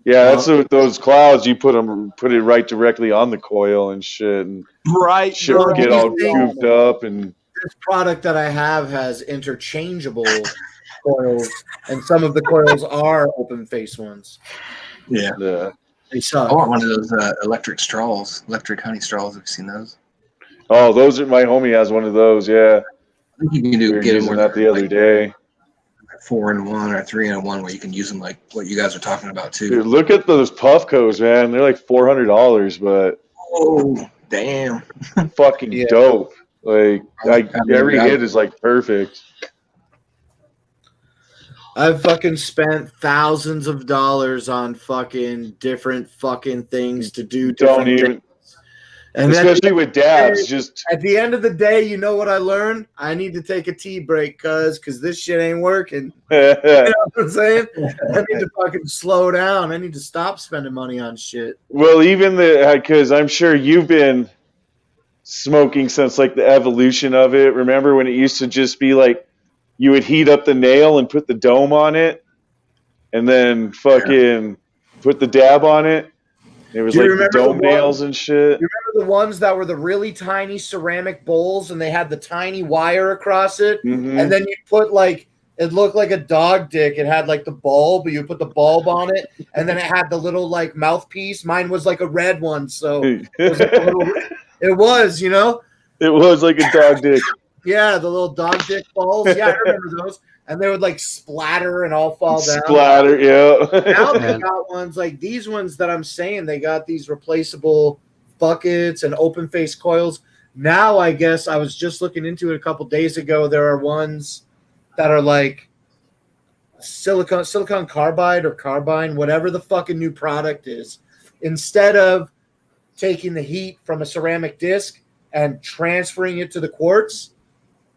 Yeah, that's those clouds. You put it right directly on the coil and shit, and shit would get all gooped up. And this product that I have has interchangeable coils, and some of the coils are open face ones. Yeah. They suck. I want one of those electric straws, electric honey straws. Have you seen those? Oh, those are, my homie has one of those. Yeah, I think you can we were get using them that the other day. 4-in-1 or 3-in-1, where you can use them like what you guys are talking about too. Dude, look at those Puffcos, man. They're like $400, but oh damn, fucking dope. Like every hit is like perfect. I've fucking spent thousands of dollars on fucking different fucking things to do. Don't even. And especially with dabs, just at the end of the day, you know what I learned? I need to take a tea break, because this shit ain't working. You know what I'm saying? I need to fucking slow down. I need to stop spending money on shit. Well, even because I'm sure you've been smoking since like the evolution of it. Remember when it used to just be like you would heat up the nail and put the dome on it, and then fucking put the dab on it. It was like the dome nails and shit. You remember the ones that were the really tiny ceramic bowls, and they had the tiny wire across it, and then you put like, it looked like a dog dick. It had like the bulb, but you put the bulb on it, and then it had the little like mouthpiece. Mine was like a red one, so it was like a little. It was, you know. It was like a dog dick. Yeah, the little dog dick balls. Yeah, I remember those. And they would like splatter and all fall down. Splatter, yeah. Now they got ones like these ones that I'm saying. They got these replaceable buckets and open face coils. Now I guess I was just looking into it a couple days ago. There are ones that are like silicon carbide or carbine, whatever the fucking new product is. Instead of taking the heat from a ceramic disc and transferring it to the quartz,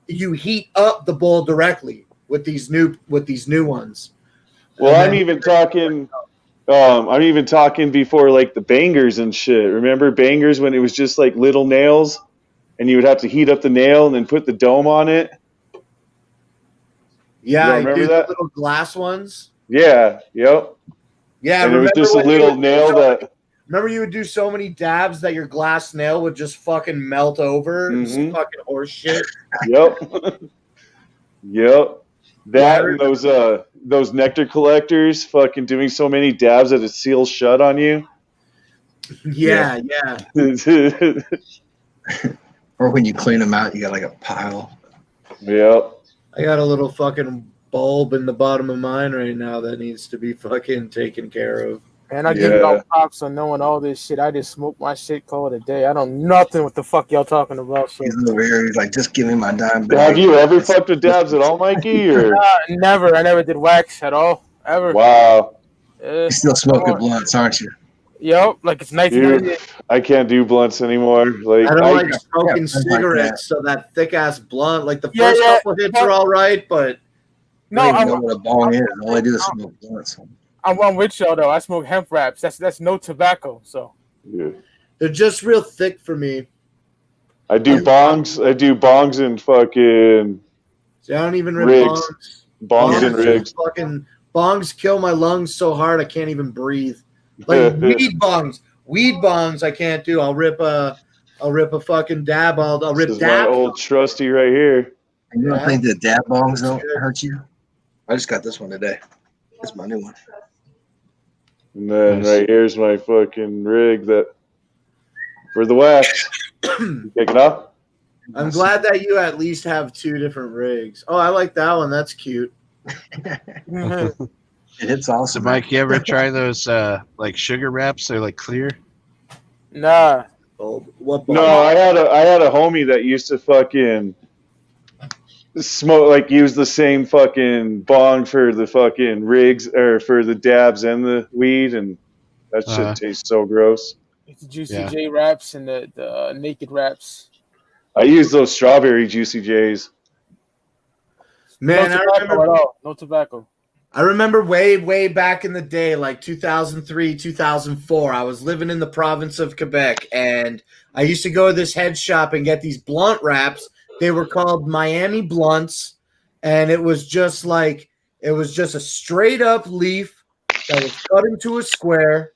you heat up the bowl directly with these new ones. Well, I'm even talking before like the bangers and shit. Remember bangers when it was just like little nails, and you would have to heat up the nail and then put the dome on it? Yeah, I remember do that? the little glass ones. Yeah, yep. Yeah, and it was just a little nail that. Remember, you would do so many dabs that your glass nail would just fucking melt over. It's fucking horse shit. Yep. Yep. That and those nectar collectors fucking doing so many dabs that it seals shut on you. Yeah. Or when you clean them out, you got like a pile. Yep. I got a little fucking bulb in the bottom of mine right now that needs to be fucking taken care of. And I give y'all props on knowing all this shit. I just smoke my shit, call it a day. I don't nothing what the fuck y'all talking about. So. He's over here. He's like, just give me my dime back. Have you ever fucked with dabs at all, Mikey? Or? Never. I never did wax at all. Ever. Wow. You're still smoking blunts, aren't you? Yep. Like it's 1998. I can't do blunts anymore. Like I don't like smoking cigarettes, so that thick ass blunt, like the first couple hits are all right, but no, I don't even know what a bong is. All I do is smoke blunts. I'm with y'all though. I smoke hemp wraps. That's no tobacco. So yeah. They're just real thick for me. I do bongs and fucking. See, I don't even rip rigs. Bongs and rigs. Bongs kill my lungs so hard I can't even breathe. Like weed bongs I can't do. I'll rip a fucking dab. I'll rip this is dab. my old trusty right here. You don't think the dab bongs don't hurt you? I just got this one today. It's my new one. And then right here's my fucking rig that for the wax. You take it off? I'm glad that you at least have 2 different rigs. Oh, I like that one. That's cute. It's awesome. So, Mike, you ever try those like sugar wraps? They're like clear. Nah. Oh, what? No, I had a homie that used to fucking smoke, like use the same fucking bong for the fucking rigs or for the dabs and the weed, and that shit tastes so gross. It's the Juicy J wraps and the naked wraps. I use those strawberry Juicy J's. Man, no tobacco at all. No tobacco. I remember way back in the day, like 2003, 2004, I was living in the province of Quebec, and I used to go to this head shop and get these blunt wraps. They were called Miami Blunts, and it was just a straight up leaf that was cut into a square,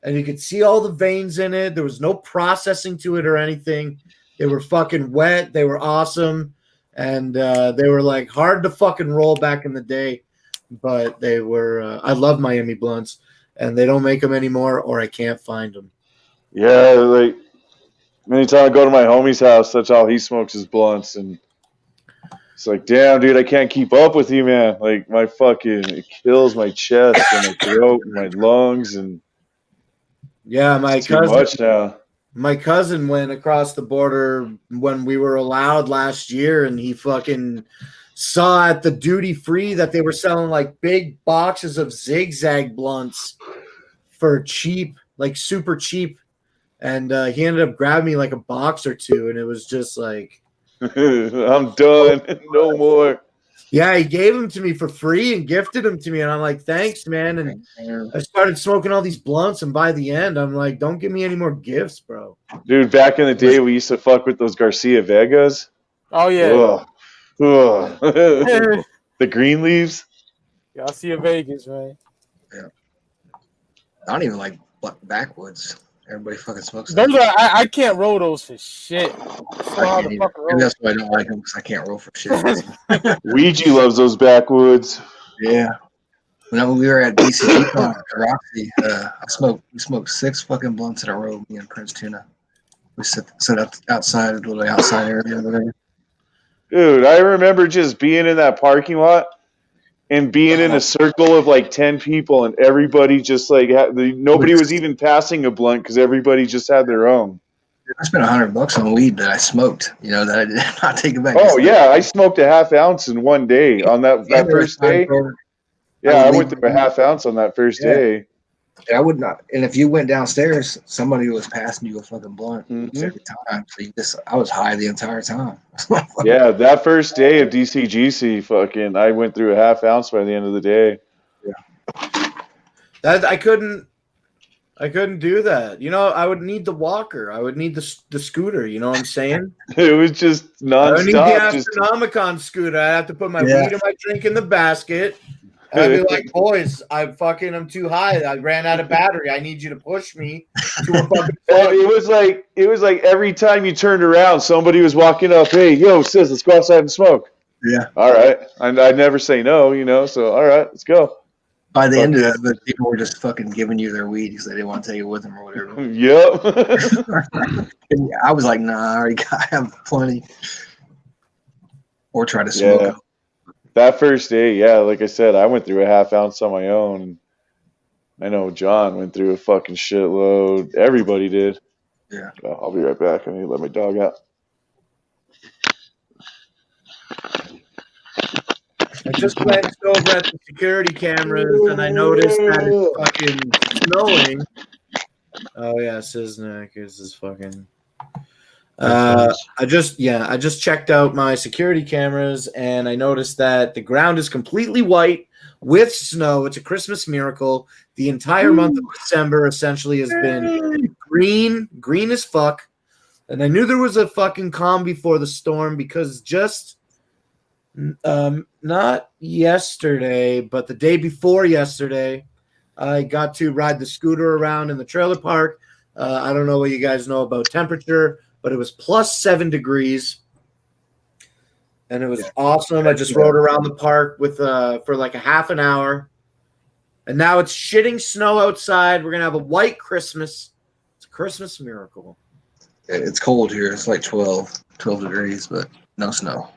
and you could see all the veins in it. There was no processing to it or anything. They were fucking wet. They were awesome, and they were like hard to fucking roll back in the day. But they were. I love Miami Blunts, and they don't make them anymore, or I can't find them. Yeah, like anytime I go to my homie's house, that's how he smokes his blunts, and it's like, damn, dude, I can't keep up with you, man. Like it kills my chest and my throat and my lungs, and yeah, my too cousin. Much now. My cousin went across the border when we were allowed last year, and he fucking saw at the duty free that they were selling like big boxes of zigzag blunts for cheap, like super cheap. And he ended up grabbing me like a box or 2, and it was just like, I'm done. No more. Yeah, he gave them to me for free and gifted them to me, and I'm like, thanks, man. And I started smoking all these blunts, and by the end, I'm like, don't give me any more gifts, bro. Dude, back in the day, we used to fuck with those Garcia Vegas. Oh yeah. Ugh. The green leaves. Garcia Vegas, right? Yeah. I don't even like backwoods. Everybody fucking smokes. Those are I can't roll those for shit. Maybe that's why I don't like them, because I can't roll for shit. Ouija loves those backwoods. Yeah. When we were at DCG Roxy, we smoked 6 fucking blunts in a row, me and Prince Tuna. We sit outside, a little outside area or whatever. Dude, I remember just being in that parking lot and being in a circle of like 10 people, and everybody just like nobody was even passing a blunt because everybody just had their own. I spent $100 on weed that I smoked. You know that I did not take it back. Oh yeah, I smoked a half ounce in one day on that first day. Yeah, I went through a half ounce on that first day. Yeah, I would not. And if you went downstairs, somebody was passing you a fucking blunt every time. So I was high the entire time. Yeah, that first day of DCGC, fucking, I went through a half ounce by the end of the day. Yeah, that I couldn't do that. You know, I would need the walker. I would need the scooter. You know what I'm saying? It was just nonstop. I would need the Astronomicon scooter. I have to put my weed and my drink in the basket. I'd be like, boys, I'm too high. I ran out of battery. I need you to push me to a fucking plug. It was like every time you turned around, somebody was walking up. Hey, yo, sis, let's go outside and smoke. Yeah. All right. I'd never say no, you know. So all right, let's go. By the end of it, people were just fucking giving you their weed because they didn't want to take it with them or whatever. Yep. I was like, nah, I have plenty. Or try to smoke them. That first day, yeah, like I said, I went through a half ounce on my own. I know John went through a fucking shitload. Everybody did. Yeah. I'll be right back. I need to let my dog out. I just glanced over at the security cameras and I noticed that it's fucking snowing. Oh yeah, Siznek is this fucking. I just checked out my security cameras and I noticed that the ground is completely white with snow. It's a Christmas miracle. The entire month of December essentially has been green as fuck. And I knew there was a fucking calm before the storm because just not yesterday, but the day before yesterday, I got to ride the scooter around in the trailer park. I don't know what you guys know about temperature, but it was plus 7 degrees. And it was awesome. I just rode around the park with for like a half an hour. And now it's shitting snow outside. We're going to have a white Christmas. It's a Christmas miracle. It's cold here. It's like 12 degrees, but no snow.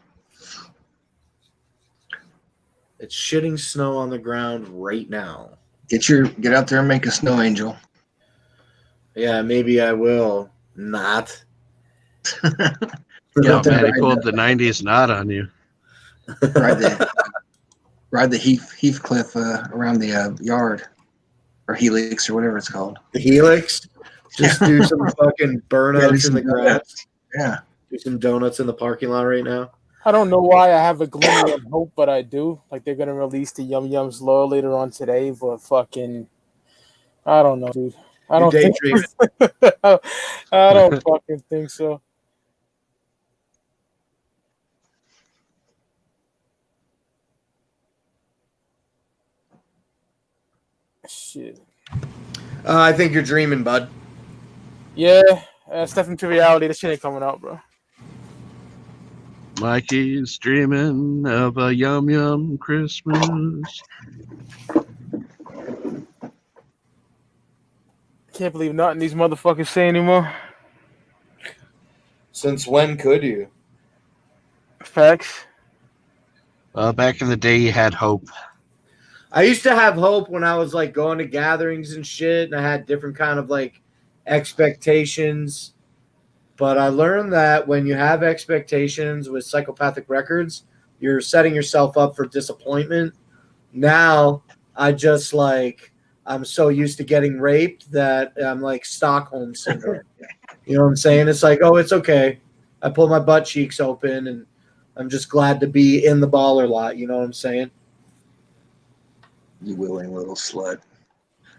It's shitting snow on the ground right now. Get out there and make a snow angel. Yeah, maybe I will. Not. Yeah, man, he pulled the 90s knot on you. Ride the Heathcliff around the yard, or Helix, or whatever it's called. The Helix? Just do some fucking burnouts in the grass. Yeah. Do some donuts in the parking lot right now. I don't know why I have a glimmer of hope, but I do. Like, they're going to release the Yum Yums Lore later on today, but fucking, I don't know, dude. I don't think I don't fucking think so. Shit. I think you're dreaming, bud. Yeah, step into reality. This shit ain't coming out, bro. Mikey's dreaming of a Yum Yum Christmas. Can't believe nothing these motherfuckers say anymore. Since when could you? Facts. Back in the day, you had hope. I used to have hope when I was like going to gatherings and shit, and I had different kind of like expectations. But I learned that when you have expectations with psychopathic records, you're setting yourself up for disappointment. Now I just I'm so used to getting raped that I'm like Stockholm syndrome. You know what I'm saying? It's like, oh, it's okay. I pull my butt cheeks open and I'm just glad to be in the baller lot. You know what I'm saying? You willing little slut.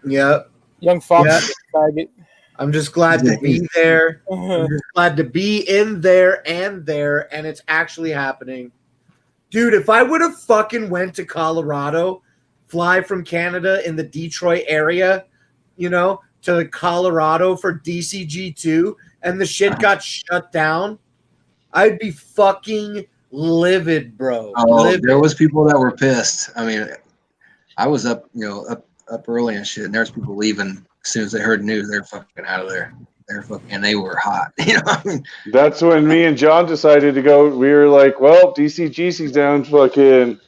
Yeah. Young Fox. Faggot. I'm just glad to be there. I'm just glad to be in there, and it's actually happening. Dude, if I would have fucking went to Colorado, fly from Canada in the Detroit area, to Colorado for DCG2, and the shit got shut down, I'd be fucking livid, bro. Oh, there was people that were pissed. I mean, I was up early and shit, and there's people leaving as soon as they heard news. They're fucking out of there. And they were hot. That's when me and John decided to go. We were like, well, DCGC's down. Fucking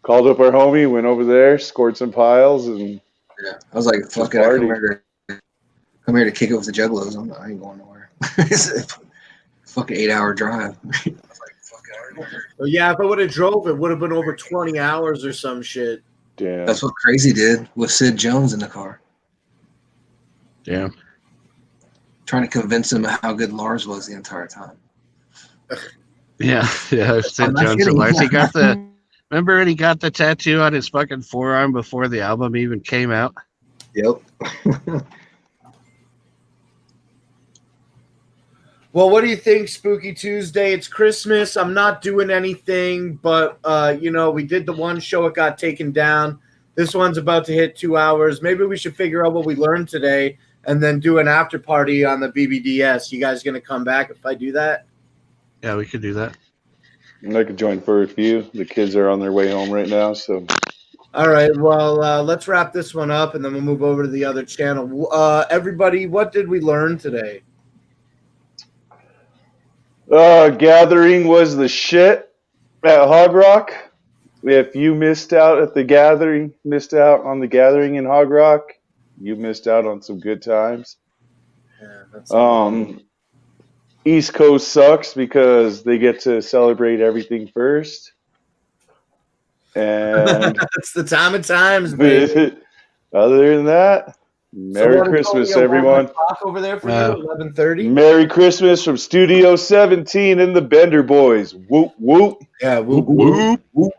called up our homie, went over there, scored some piles, and yeah, I was like, fuck it, come here to kick it with the Juggalos. I ain't going nowhere. It's a fucking 8-hour drive. Well, yeah, if I would have drove, it would have been over 20 hours or some shit. Damn. That's what Crazy did with Sid Jones in the car. Damn. Trying to convince him of how good Lars was the entire time. Yeah. Sid Jones and Lars. Remember when he got the tattoo on his fucking forearm before the album even came out? Yep. Well, what do you think, Spooky Tuesday? It's Christmas. I'm not doing anything, but, we did the one show. It got taken down. This one's about to hit 2 hours. Maybe we should figure out what we learned today and then do an after party on the BBDS. You guys going to come back if I do that? Yeah, we could do that. I could join for a few. The kids are on their way home right now, so. All right, well, let's wrap this one up, and then we'll move over to the other channel. Everybody, what did we learn today? Gathering was the shit at Hog Rock. If you missed out on the gathering in Hog Rock, you missed out on some good times. Yeah, that's East Coast sucks because they get to celebrate everything first. And it's the time of times, baby. Other than that, Merry Christmas, everyone. Over there for you, 11:30. Merry Christmas from Studio 17 and the Bender Boys. Whoop whoop. Yeah, whoop whoop whoop.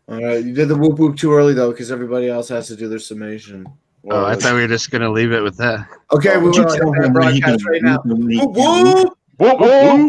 All right, you did the whoop whoop too early though, because everybody else has to do their summation. Oh, I thought we were just gonna leave it with that. Okay, we will tell hit that him when he broadcast can right now. leave. Whoop, whoop. Whoop, whoop.